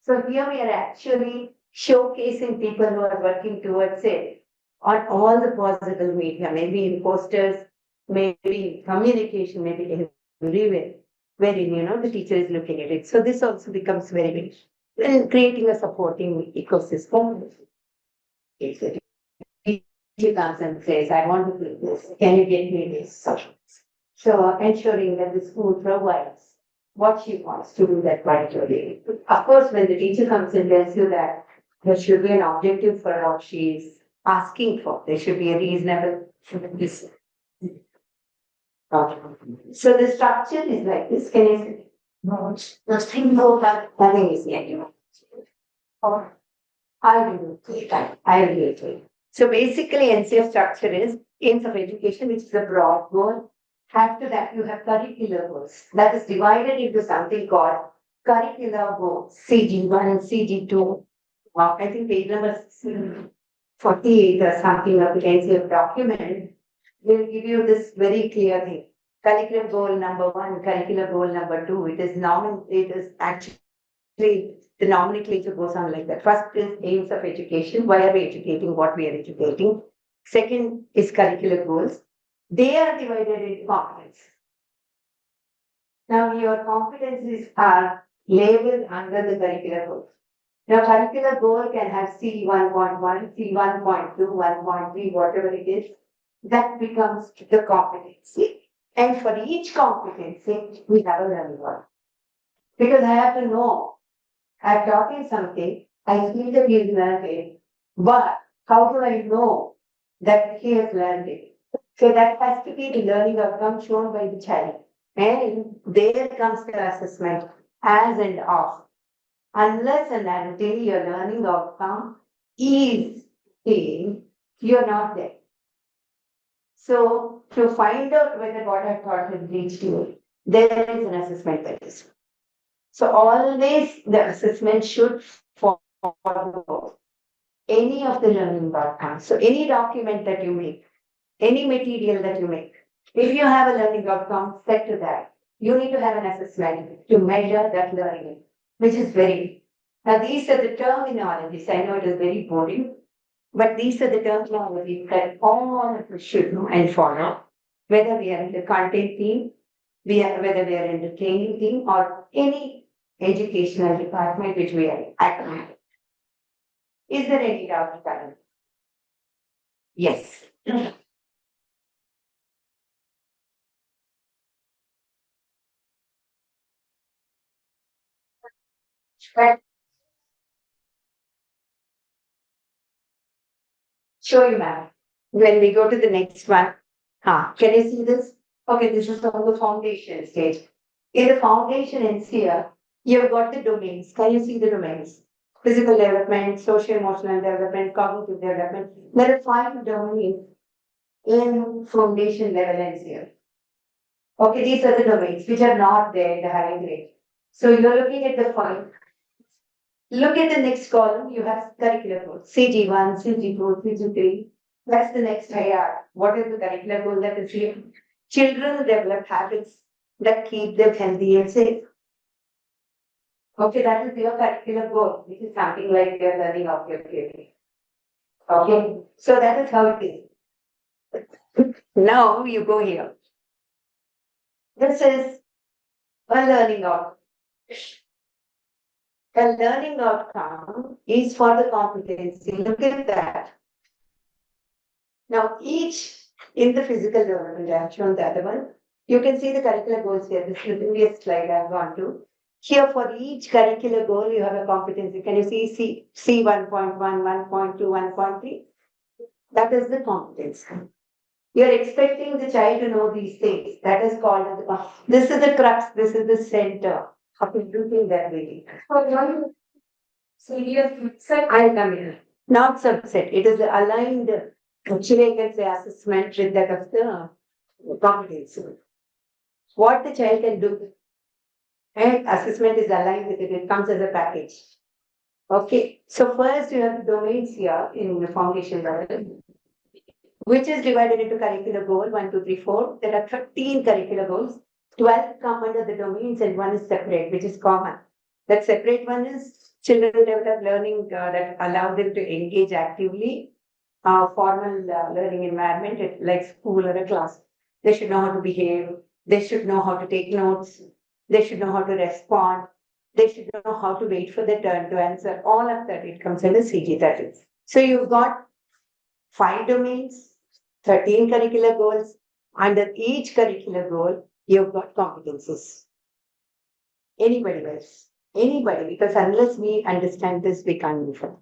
So here we are actually showcasing people who are working towards it on all the possible media, maybe in posters, maybe in communication, maybe everywhere, wherein the teacher is looking at it. So this also becomes very big. And creating a supporting ecosystem. It's a teacher comes and says, I want to do this. Can you get me this? So ensuring that the school provides what she wants to do that particularly. Of course, when the teacher comes and tells you that there should be an objective for what she is asking for, there should be a reasonable. So the structure is like this. Can you see? No, nothing more than nothing is yet. Or I will do it. I will do it. So basically, NCF structure is aims of education, which is a broad goal. After that, you have curricular goals. That is divided into something called curricular goals, CG1 and CG2. I think page number 48 or something of the NCF document will give you this very clear thing. Curriculum goal number 1, curricular goal number 2. It is actually the nomenclature goes on like that. First is aims of education. Why are we educating? What we are educating. Second is curricular goals. They are divided into competence. Now your competencies are labeled under the curricular goals. Now curricular goal can have C1.1, C1.2, 1.3, whatever it is. That becomes the competency. And for each competency, we have a learning goal. Because I have to know, I'm talking something, I feel that he has learned it, but how do I know that he has learned it? So that has to be the learning outcome shown by the child. And there comes the assessment as and off. Unless and until your learning outcome is seen, you're not there. So to find out whether what I taught has reached you, there is an assessment mechanism. So always the assessment should follow any of the learning outcomes. So any document that you make, any material that you make, if you have a learning outcome set to that, you need to have an assessment to measure that learning, which is very. Now these are the terminologies. I know it is very boring, but these are the terminologies that all of us should know and follow, whether we are in the content team, whether we are in the training team, or any educational department which we are in. Is there any doubt, Karan? Yes. But show you, ma'am. When we go to the next one, can you see this? Okay, this is on the foundation stage. In the foundation and sphere, you've got the domains. Can you see the domains? Physical development, social emotional development, cognitive development. There are 5 domains in foundation level and sphere. Okay, these are the domains which are not there in the higher grade. So you're looking at the file. Look at the next column. You have curricular goals. CG1, CG2, CG3. That's the next IR. What is the curricular goal that is here? Children develop habits that keep them healthy and safe. Okay, that is your curricular goal. This is something like you're learning objectively. Okay, so that is how it is. Now you go here. This is a learning outcome. A learning outcome is for the competency. Look at that. Now, each in the physical development, I have shown the other one. You can see the curricular goals here. This is the previous slide I've gone to. Here, for each curricular goal, you have a competency. Can you see C 1.1, 1.2, 1.3? That is the competency. You're expecting the child to know these things. That is called as the. This is the crux. This is the center of everything that we do. Serious subset. I'll come here. Not subset. It is the aligned. Actually, I can say assessment with that of the competency. What the child can do. And assessment is aligned with it. It comes as a package. Okay. So first you have the domains here in the foundation level, which is divided into curricular goal 1, 2, 3, 4. There are 13 curricular goals. 12 come under the domains and one is separate, which is common. That separate one is children develop learning that allow them to engage actively. Formal learning environment, like school or a class. They should know how to behave. They should know how to take notes. They should know how to respond. They should know how to wait for their turn to answer. All of that, it comes in the CG30. So you've got 5 domains, 13 curricular goals. Under each curricular goal, you've got competencies. Anybody else? Anybody, because unless we understand this, we can't move forward.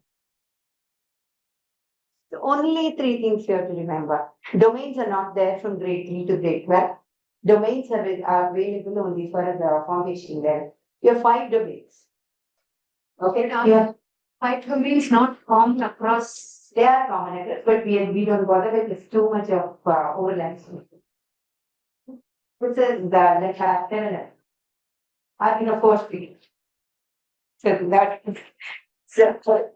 So only 3 things you have to remember. Domains are not there from grade 3 to grade 12. Domains are available only for the foundation level. You have 5 domains. Okay, now you have 5 domains not common across. They are common across, but we don't bother with it's too much of overlap. This is the letter 7. I mean, of course, so that so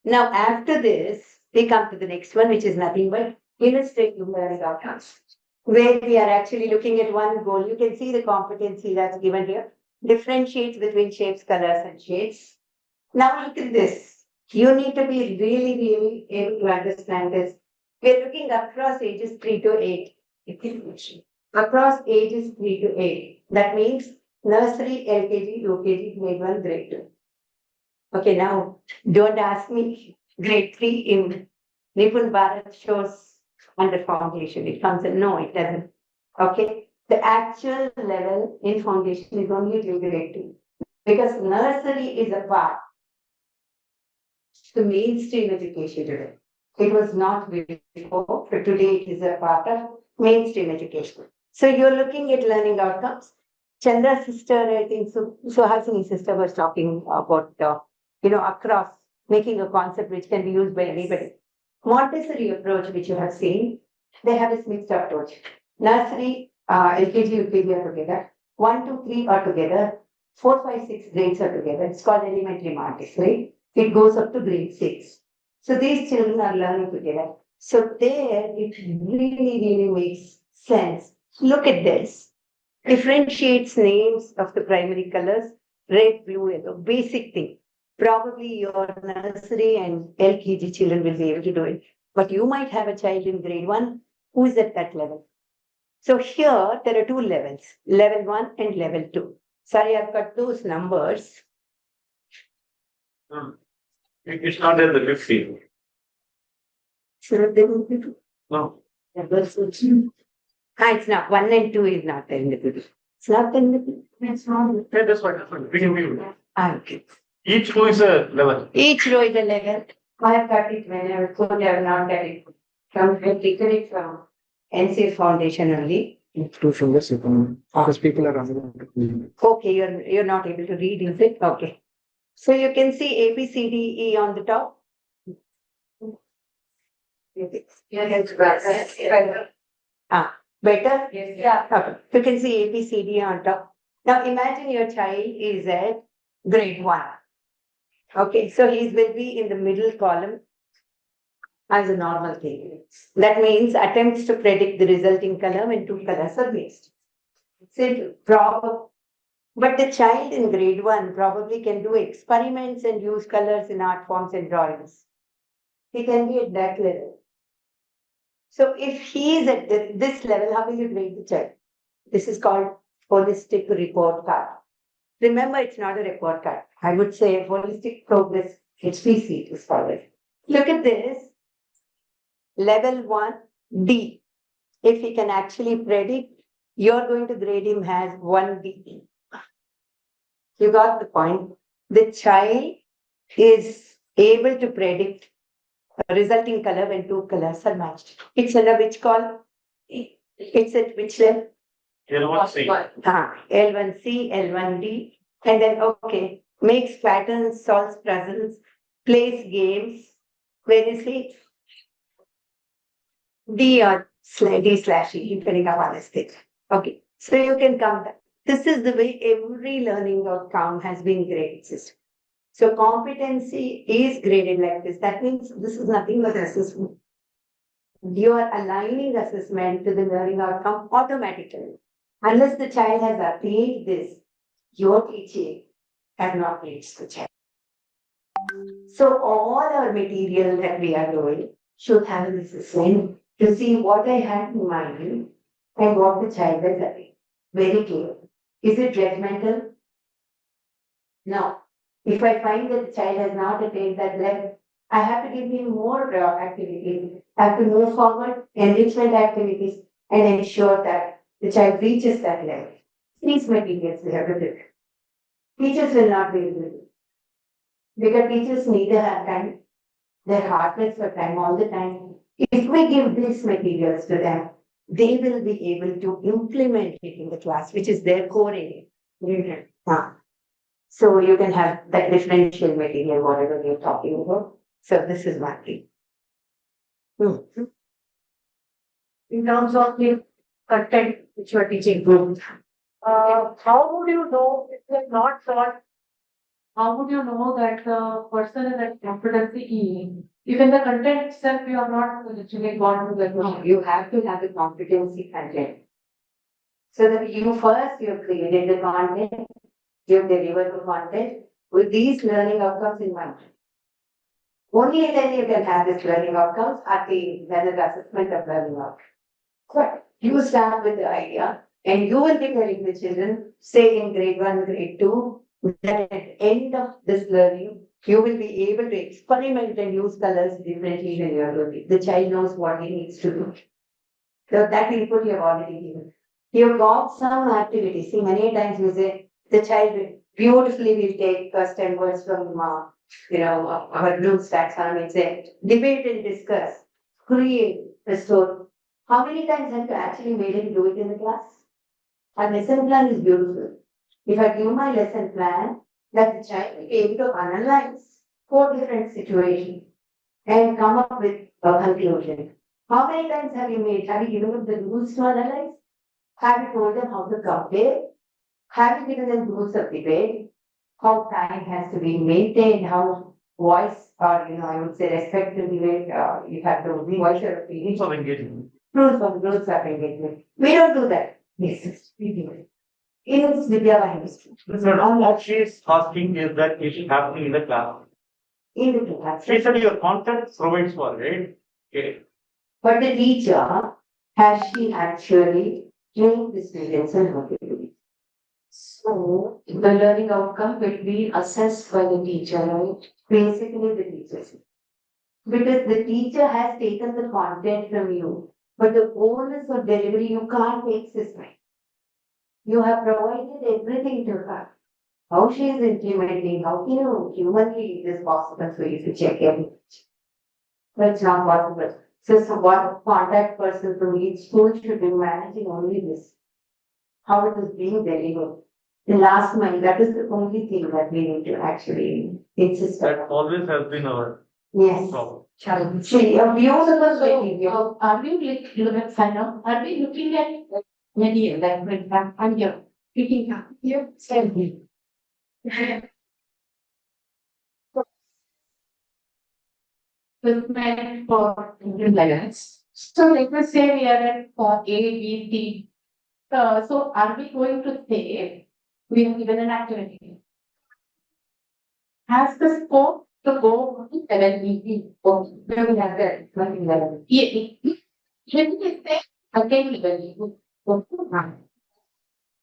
now, after this, we come to the next one, which is nothing but illustrative learning outcomes, where we are actually looking at one goal. You can see the competency that's given here. Differentiates between shapes, colors, and shades. Now, look at this. You need to be really, really able to understand this. We're looking across ages 3 to 8. Across ages 3 to 8. That means nursery, LKG, UKG, grade 1, grade 2. Okay, now don't ask me. Grade 3 in Nipun Bharat shows under foundation. It comes in, no, it doesn't. Okay, the actual level in foundation is only till grade 2 because nursery is a part. The mainstream education today. It was not before, but today it is a part of mainstream education. So you're looking at learning outcomes. Chandra's sister, I think, Suhasini's sister was talking about across, making a concept which can be used by anybody. Montessori approach, which you have seen, they have this mixed approach. Nursery, LKG, UKG are together. 1, 2, 3 are together. 4, 5, 6 grades are together. It's called elementary Montessori. It goes up to grade 6. So these children are learning together. So there, it really, really makes sense. Look at this. Differentiates names of the primary colors, red, blue, yellow, basic thing. Probably your nursery and LKG children will be able to do it. But you might have a child in grade 1 who is at that level. So here there are 2 levels, level 1 and level 2. Sorry, I've got those numbers. It's not in the 50. So they will be 2. No. It's not. 1 and 2 is not there in the video. It's not in the video. It's not. Yeah, that's fine. We can view it. Okay. Each row is a level. Each row is a level. I have got it when I was told I have not got it. I've taken it from Ncfse Foundation only. 2 fingers, because people are unable to read. Okay, you're not able to read, is it? Okay. So you can see A, B, C, D, E on the top. Better? Yes. Yeah. Okay. You can see A, B, C, D on top. Now imagine your child is at grade 1. Okay, so he will be in the middle column as a normal thing. That means attempts to predict the resulting color when two colors are mixed. So, but the child in grade 1 probably can do experiments and use colors in art forms and drawings. He can be at that level. So if he is at this level, how will you grade the child? This is called holistic report card. Remember, it's not a report card. I would say holistic progress HPC is called it. Look at this. Level 1, D. If he can actually predict, you're going to grade him as 1D. You got the point. The child is able to predict a resulting color when two colors are matched. It's under which call? It's at which level? L1C. L1C, L1D. And then, okay, makes patterns, solves puzzles, plays games. Where is he? D or D/E, depending upon his state. Okay, so you can come back. This is the way every learning outcome has been graded system. So competency is graded like this. That means this is nothing but assessment. You are aligning assessment to the learning outcome automatically. Unless the child has attained this, your teaching has not reached the child. So all our material that we are doing should have an assessment to see what I had in mind and what the child has attained. Very clear. Is it judgmental? No. If I find that the child has not attained that level, I have to give him more activities. I have to move forward, enrichment activities, and ensure that the child reaches that level. These materials we have to do. Teachers will not be able to do. Because teachers neither have time, their heart is for time all the time. If we give these materials to them, they will be able to implement it in the class, which is their core area. So you can have that differential material, whatever you're talking about. So this is one thing. In terms of the content which you are teaching, how would you know if you have not taught? How would you know that the person is at competency E? Even the content itself, you are not literally gone to the question. You have to have the competency content. So that you first, you have created the content, you have delivered the content with these learning outcomes in mind. Only then you can have this learning outcomes at the assessment of learning outcomes. But you start with the idea and you will be telling the children, say in grade 1, grade 2, that at the end of this learning, you will be able to experiment and use colors differently than you are learning. The child knows what he needs to do. So that input you have already given. You got some activity. See, many times you say, the child beautifully will take 10 words from, our Bloom's taxonomy and say, debate and discuss, create a story. How many times have you actually made him do it in the class? A lesson plan is beautiful. If I give my lesson plan, that the child will be able to analyze 4 different situations and come up with a conclusion. How many times have you given them the rules to analyze? Have you told them how to compare? Have you given them rules of debate? How time has to be maintained, how voice or, I would say respect to debate, you have to voice your opinion. Rules of engagement. Rules of engagement. We don't do that. Yes, we do it. In Vidya history. Madam, what she is asking is that it is happening in the class. In the class. She said your content provides for it. Okay. But the teacher, has she actually trained the students and how to do it? So the learning outcome will be assessed by the teacher, right? Basically the teachers. Because the teacher has taken the content from you, but the onus of delivery you can't take this way. You have provided everything to her. How she is implementing, how humanly it is possible for you to check everything. That's not possible. So one contact person from each school should be managing only this. How it is being delivered. The last mile, that is the only thing that we need to actually insist on. That always has been our Yes. problem. See, a beautiful way. Are we looking at many, like, for example, I'm here. picking up here, standing. With meant for balance. So let us say we are at for A, B, C. So are we going to say we have given an activity? Has the scope to go to level B, or where we have that nothing level? Yeah. Let me say again level B.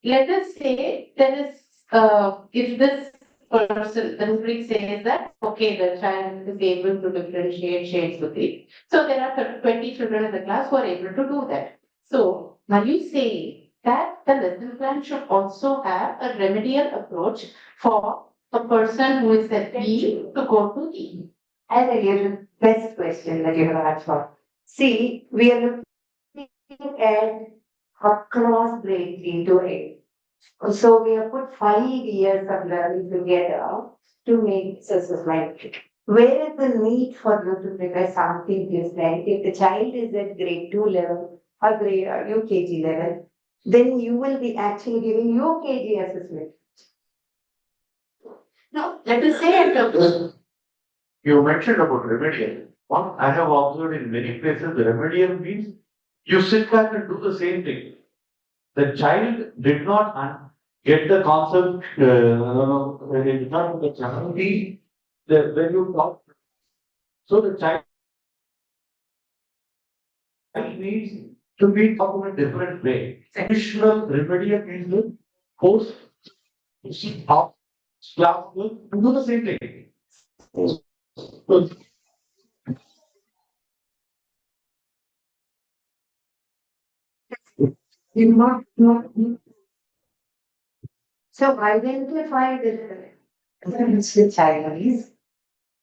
Let us say there is, if this person, the rubric says that, okay, the child is able to differentiate shades with it. So there are 20 children in the class who are able to do that. So now you say that the lesson plan should also have a remedial approach for a person who is at B to go to E. And again, the best question that you have asked for. See, we are looking at across grade 3 to 8. So we have put 5 years of learning together to make this assessment. Where is the need for you to prepare something different? If the child is at grade 2 level or grade or UKG level, then you will be actually giving UKG assessment. Now, let us say at the You mentioned about remedial. What I have observed in many places, the remedial means you sit back and do the same thing. The child did not get the concept, he did not get the clarity when you talk. So the child needs to be taught in a different way. Additional remedial means the post, off, class, do the same thing. So, So identify the child is,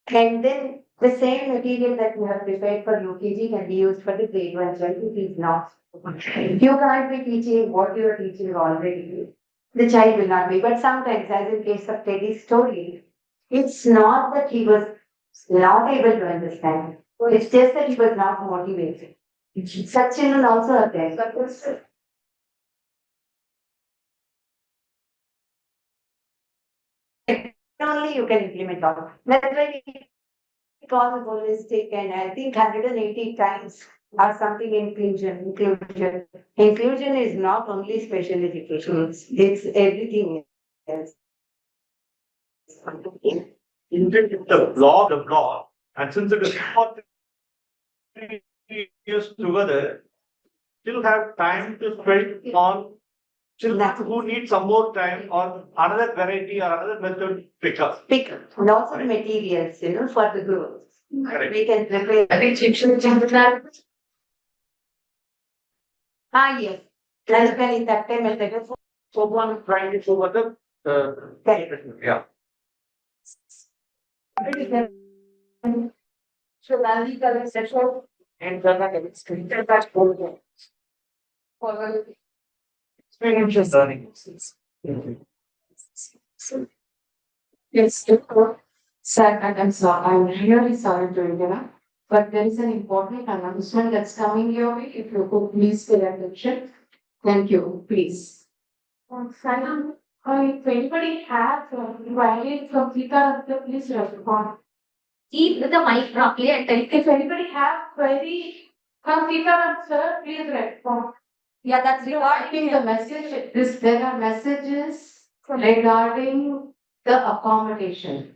and then the same material that you have prepared for UKG can be used for the grade 1 child. It is not. You can't be teaching what you are teaching already. The child will not be. But sometimes, as in case of Teddy's story, it's not that he was not able to understand. It's just that he was not motivated. Such children also are there. Only you can implement all. That's why we call it holistic, and I think 180 times or something inclusion. Inclusion is not only special education, it's everything else. Intent the blog, and since it is for 3 years together, still have time to spend on children who need some more time or another variety or another method pick up. Pick and also the materials, for the growth. Correct. We can prepare. I think teacher that. Yes. Basically, that time I think So one trying to show what the yeah. So value color sexual and the screen that for experiential learning. Yes, sir, I'm sorry. I'm really sorry to interrupt, but there is an important announcement that's coming your way. If you could please pay attention. Thank you, please. Simon, if anybody has inquiries from Sita, please respond. Keep the mic properly and if anybody have query from Sita, sir, please respond. Yeah, that's Regarding the message, there are messages regarding the accommodation.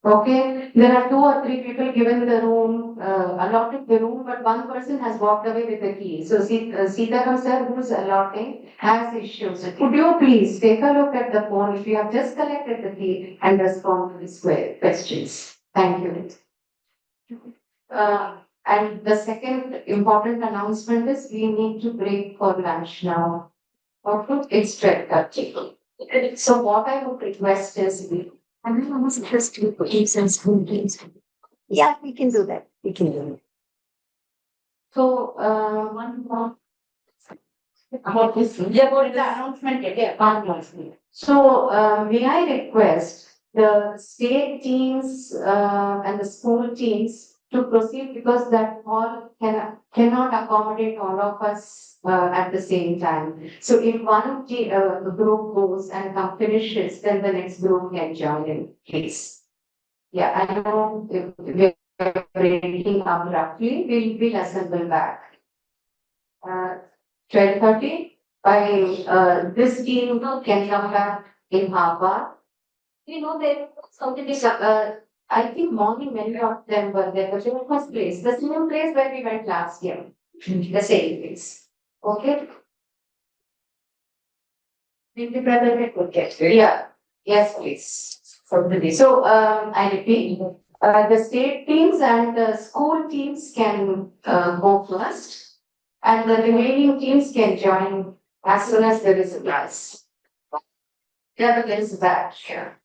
Okay, there are 2 or 3 people given the room, allotted the room, but one person has walked away with the key. So Sitaram sir, who's allotting, has issues. Could you please take a look at the phone if you have just collected the key and respond to these questions? Thank you. And the second important announcement is we need to break for lunch now. Okay, it's 12:30. So what I would request is and then almost interesting for games and school games. Yeah, we can do that. We can do it. So, one more. About this, yeah, about the announcement, announcement. So, may I request the state teams, and the school teams to proceed because that hall cannot accommodate all of us at the same time. So if one group goes and finishes, then the next group can join in, please. Yeah, I know we're breaking up roughly. We'll assemble back. 12:30 by this team can come back in half hour. You know, there something is I think morning many of them were there, but in the first place, the same place where we went last year, the same place. Okay. Will be present. Okay. Yeah. Yes, please. So I repeat, the state teams and the school teams can go first, and the remaining teams can join as soon as there is a class. Yeah, there is that. Sure.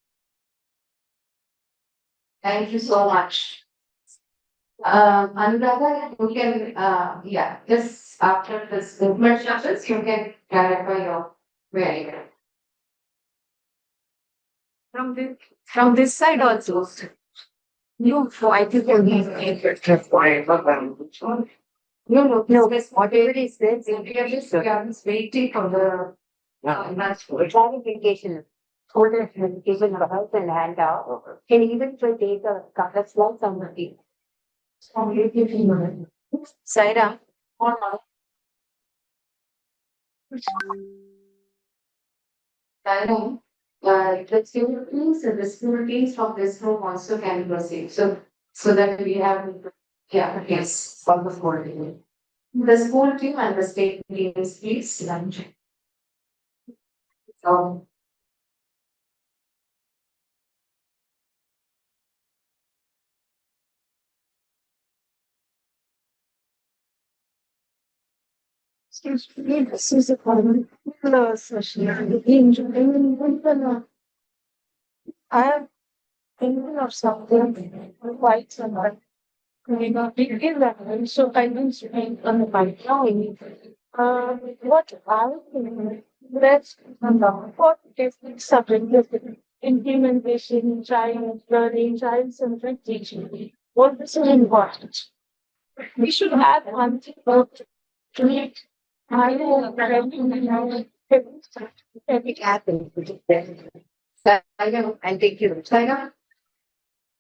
Thank you so much. Anuradha, you can, yeah, just after this movement sessions, you can clarify your query. From this side also. No, so I think you'll be no, whatever is there, we are just waiting for the Clarification. Folder clarification of house and handout. Can even take a couple of slides on the team. Saira. Saira. The students and the school teams from this room also can proceed. So that we have, yeah, yes, from the school team. The school team and the state teams, please. So, this is a particular session. I have thinking of something quite similar. Begin level, so I will speak on the mic now. What I think that's what different subjects implementation, child learning, child centered teaching. What is important? We should have one thing about to make I will It happens. I'll take you. Saira,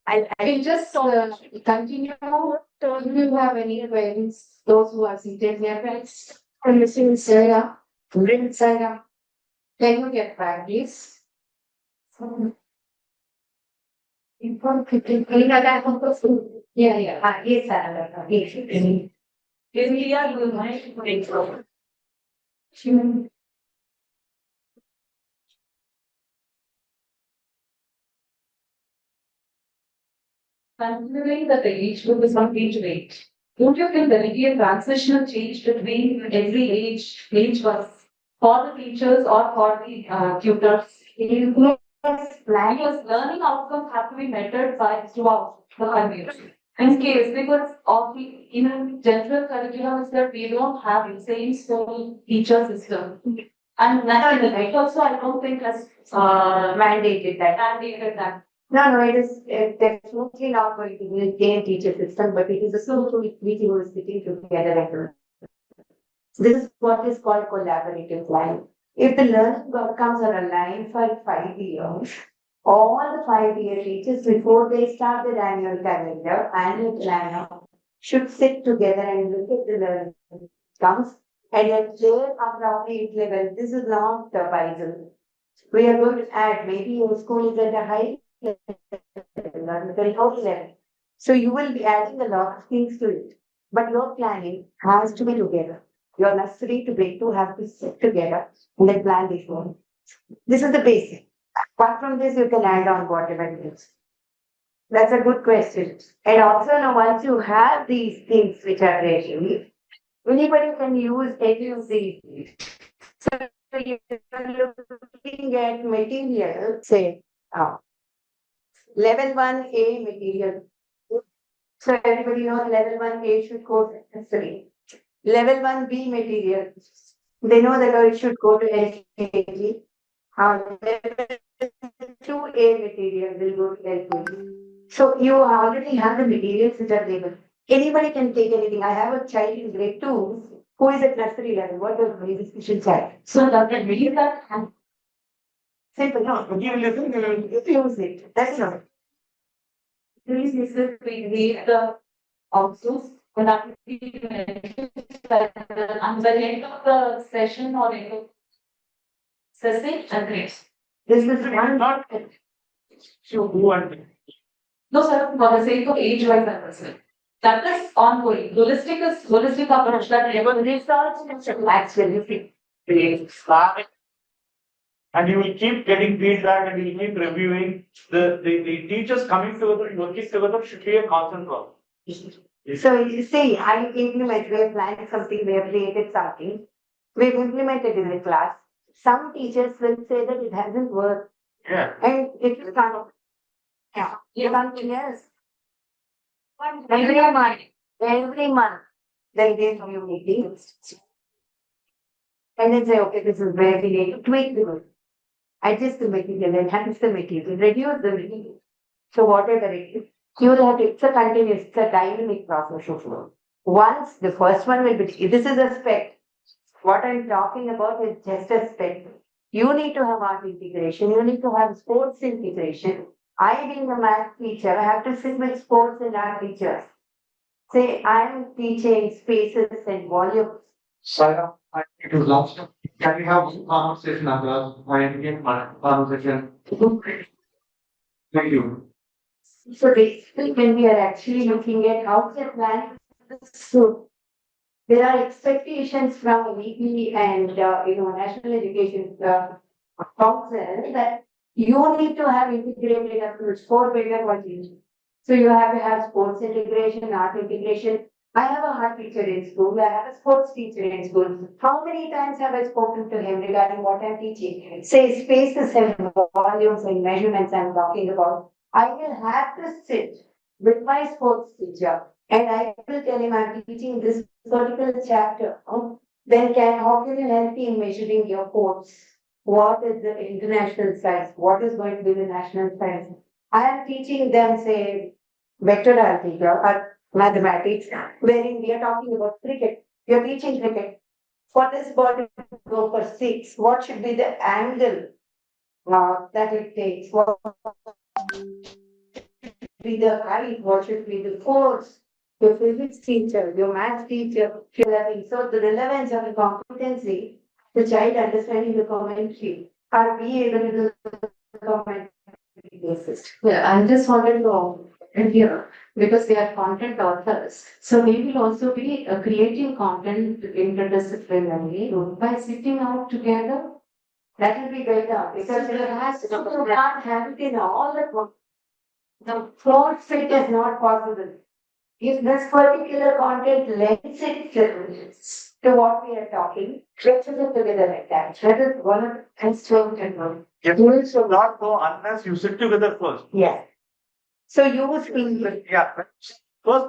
I'll I'll just continue. Do you have any queries? Those who are seated here, guys? I'm missing Saira, Saira, can you get back, please? Yeah, yeah. yes, sir. Yes. India, you might think so. Considering that the age group is not age rate, don't you think there will be a transitional change between every age was for the teachers or for the tutors? Because learning outcomes have to be measured by throughout the country. In case because of the in general curriculum is that we don't have the same school teacher system. And national also I don't think has Mandated that. mandated that. No, it is definitely not going to be a game teacher system, but it is a school which you are sitting together and learn. This is what is called collaborative learning. If the learning outcomes are aligned for 5 years, all the 5 year teachers before they start their annual planner should sit together and look at the learning outcomes and at their appropriate level. This is not the Bible. We are going to add maybe your school is at a high level, very low level. So you will be adding a lot of things to it. But your planning has to be together. Your nursery to grade 2 have to sit together and then plan this one. This is the basic. Apart from this, you can add on whatever it is. That's a good question. And also now once you have these things which are ready, anybody can use any of these. So you're looking at material, say, level 1A material. So everybody knows level 1A should go to nursery. Level 1B material. They know that it should go to LKG. Level 2A material will go to LKG. So you already have the materials which are labeled. Anybody can take anything. I have a child in grade 2 who is at nursery level. What the very special child. So that means that simple. No, you listen, you use it. That's all. Please listen to read the outsource. When I am the end of the session or end of session, agrees. This is one not to who and no, sir, for the sake of age-wise assessment. That is ongoing. Holistic approach that never research and actually and you will keep getting feedback and you will keep reviewing. The teachers coming together, working together should be a constant work. So you see, I implement, we have planned something, we have created something, we've implemented in the class. Some teachers will say that it hasn't worked. Yeah. And it is kind of, yeah, you can't, yes. Every month, there is a new meeting. And then say, okay, this is where we need to tweak the group. Adjust the material, enhance the material, reduce the material. So whatever it is, you will have to, it's a continuous, it's a dynamic process of flow. Once the first one will be, this is a spec. What I'm talking about is just a spec. You need to have art integration, you need to have sports integration. I being a math teacher, I have to sit with sports and art teachers. Say, I'm teaching spaces and volumes. Sarah, I think it was last. Can we have one conversation as well? I begin my conversation. Thank you. So basically, when we are actually looking at how the plan, so there are expectations from weekly and national education council that you need to have integrated approach for better watching. So you have to have sports integration, art integration. I have a art teacher in school. I have a sports teacher in school. How many times have I spoken to him regarding what I'm teaching? Say spaces and volumes and measurements I'm talking about. I will have to sit with my sports teacher and I will tell him I'm teaching this particular chapter. Then how can you help me in measuring your quotes? What is the international size? What is going to be the national size? I am teaching them, say, vector algebra or mathematics, wherein we are talking about cricket. We are teaching cricket. For this ball to go for 6, what should be the angle that it takes? What should be the height? What should be the force? Your physics teacher, your math teacher, so the relevance of the competency, the child understanding the commentary, are we able to do the commentary basis? Yeah, I just wanted to here because they are content authors. So they will also be creating content interdisciplinarily by sitting out together. That will be better because it has to not have it in all the floor fit is not possible. If this particular content lends itself to what we are talking, let's put it together like that. That is one of the instrument. Students will not go unless you sit together first. Yes. So you will speak. Yeah. First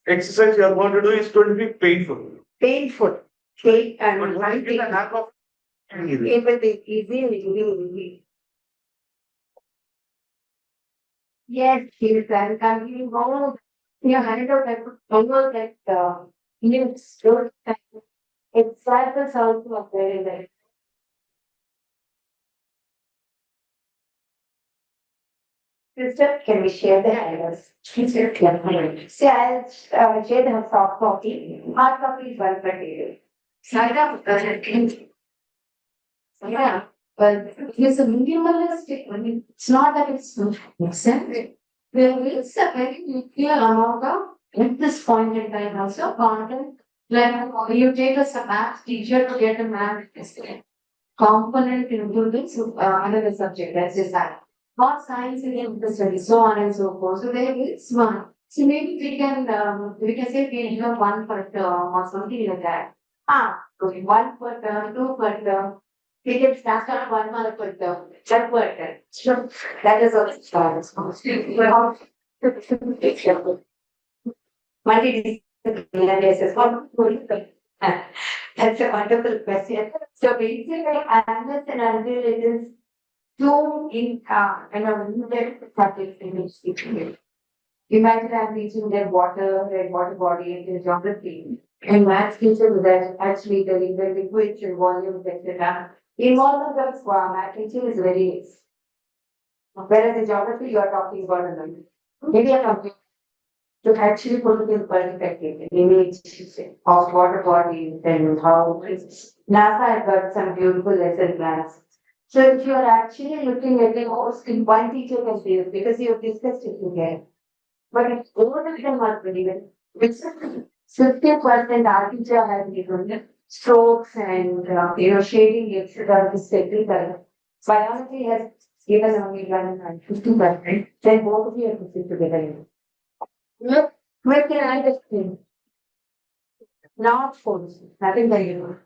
exercise you are going to do is going to be painful. Painful. Okay, and But once you get the hang of it will be easy and it will be easy. Yes, yes, and continuing all your hand out like almost like news, it's cycles also are very very. Sister, can we share the ideas? Sister, see, I'll share the soft copy. Hard copy is one per day. Side up, yeah, well, it's a minimalistic. I mean, it's not that it's makes sense. There is a very clear amount of at this point in time also content. Like you take a math teacher to get a math component into this another subject. That's just that. Not science again, the study, so on and so forth. So there is one. So maybe we can say we have one per term or something like that. Okay, one per term, two per term. We can start at 1 month per term, that per term. Sure, that is also starts. Multidisciplinary assessment. That's a wonderful question. So basically, unless and until it is too in limited subjects in which it is. Imagine I'm teaching them water and water body and geography. And maths teacher was actually telling the liquids and volumes, etc. Involvement of math teaching is very less. Whereas in geography, you are talking about a number. Maybe I'm talking to actually put it in perspective, the image of water bodies and how NASA has got some beautiful lesson plans. So if you are actually looking at the most, one teacher can say this because you have discussed it together. But if all of them are brilliant, which 50% our teacher has given strokes and shading, etc. This technical. Biology has given only 50%. Then both of you have to sit together. Where can I just think? Not force, nothing that you do.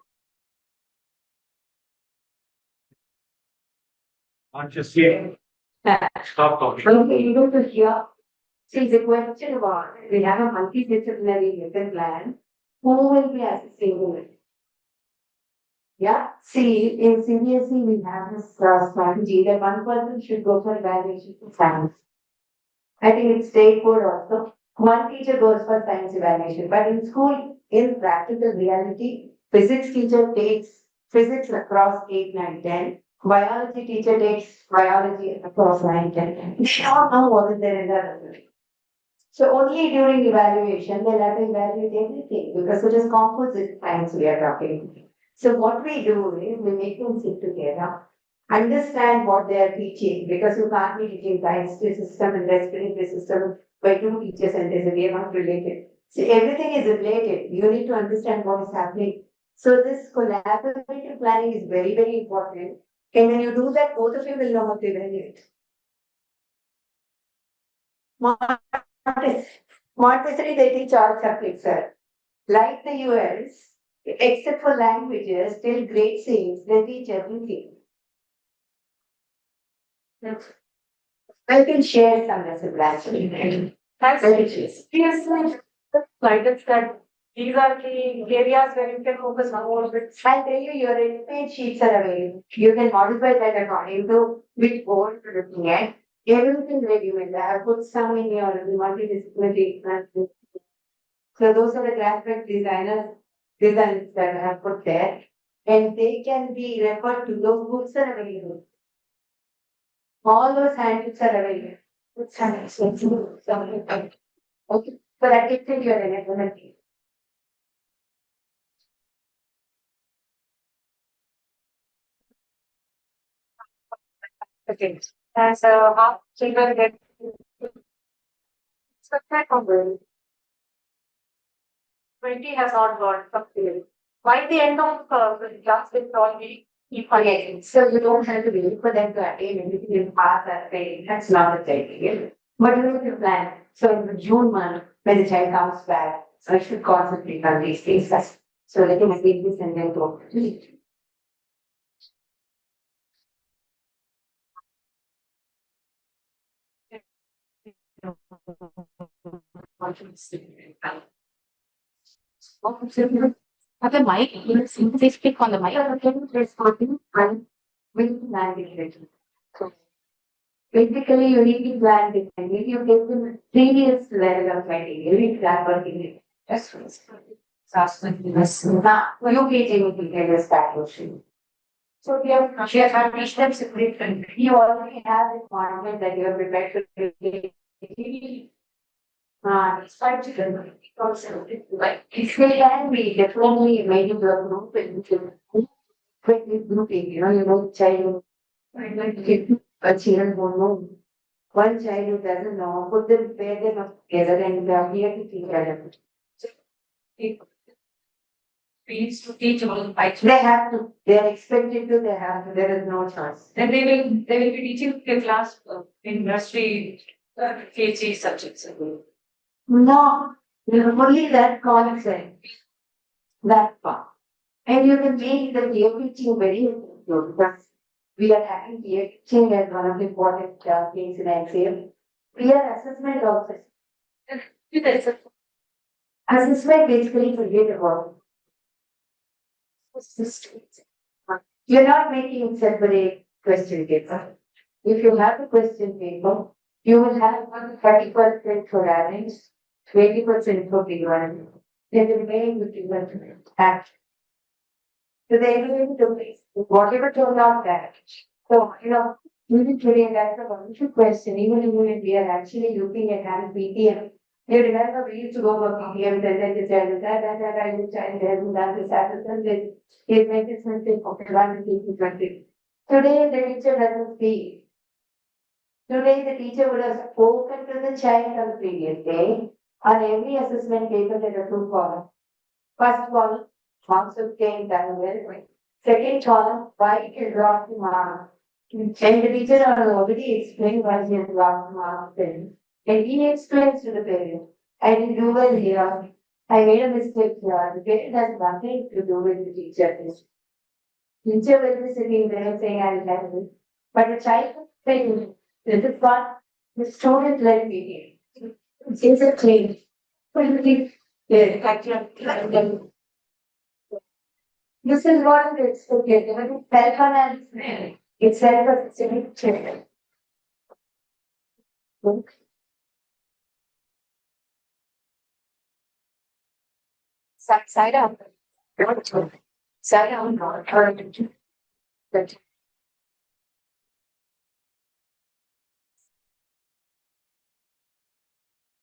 Not just here. Stop talking. Okay, you go to here. See, the question about we have a multidisciplinary lesson plan. Who will be assisting who? Yeah, see, in CBSE, we have this strategy that one person should go for evaluation for science. I think it's state board also. One teacher goes for science evaluation, but in school, in practical reality, physics teacher takes physics across 8, 9, 10. Biology teacher takes biology across 9, 10. They don't know what is there in the other. So only during evaluation, they'll have to evaluate everything because it is composite science we are talking. So what we do is we make them sit together, understand what they are teaching because you can't be teaching digestive system and respiratory system by two teachers and they are not related. So everything is related. You need to understand what is happening. So this collaborative planning is very, very important. And when you do that, both of you will know how to evaluate. Montessori, they teach all subjects, sir. Like the US, except for languages, till grade 6, they teach everything. I can share some lesson plans with you. That's Very cheap. yes, like that. These are the areas where you can focus more. But I'll tell you, your page sheets are available. You can modify that according to which board you're looking at. Everything ready-made. I have put some in your multidisciplinary plan. So those are the graphic designs that I have put there. And they can be referred to. Those books are available. All those handbooks are available. Okay. So that gets into your enablement. okay, as how children get expected from them. 20 has not got something. By the end of the class, it's already Okay, so you don't have to wait for them to attain anything in pass or fail. That's not the criteria. But you need to plan. So in the June month, when the child comes back, so I should concentrate on these things first. So let me take this and then go. Have a mic, simply click on the mic. With plan. So basically, you need to plan it, and if you get the previous level of criteria, you need to plan working it. That's what it's. Now, you will get a start question. So we have shared each step separately. You already have the content that you are prepared to take. Despite children, also, like, if they can be definitely made into a group and quickly grouping, child, like, a children won't know. One child who doesn't know, put them, pair them up together and here to teach them. it needs to teach about They have to, they are expected to, they have to, there is no choice. then they will be teaching the class industry KG subjects. No, only that concept, that part. And you can make the peer teaching very important because we are having peer teaching as one of the important things in Ncfse. Peer assessment also. Assessment basically forget about. You're not making separate question paper. If you have a question paper, you will have 30% for adults, 20% for children, then the remaining 50% action. So they will do this, whatever turned out that. So, even today, that's a wonderful question. Even if we are actually looking at having PTM, you remember we used to go for PTM, and then the child, that, I will child, and that is happened, and then it makes it something of one, 20. Today, the teacher doesn't speak. Today, the teacher would have spoken to the child on the previous day. On every assessment paper, there are two columns. First column, marks obtained done well. Second column, why it dropped the mark. And the teacher has already explained why he has dropped the mark then. And he explains to the parent, I didn't do well here. I made a mistake here. The parent has nothing to do with the teacher. Teacher will be sitting there saying, I will help you. But the child will say, this is what the student let me do. It's a claim. This is what it is. Okay, self-analysis. It's self-assessment. Side up. Side up.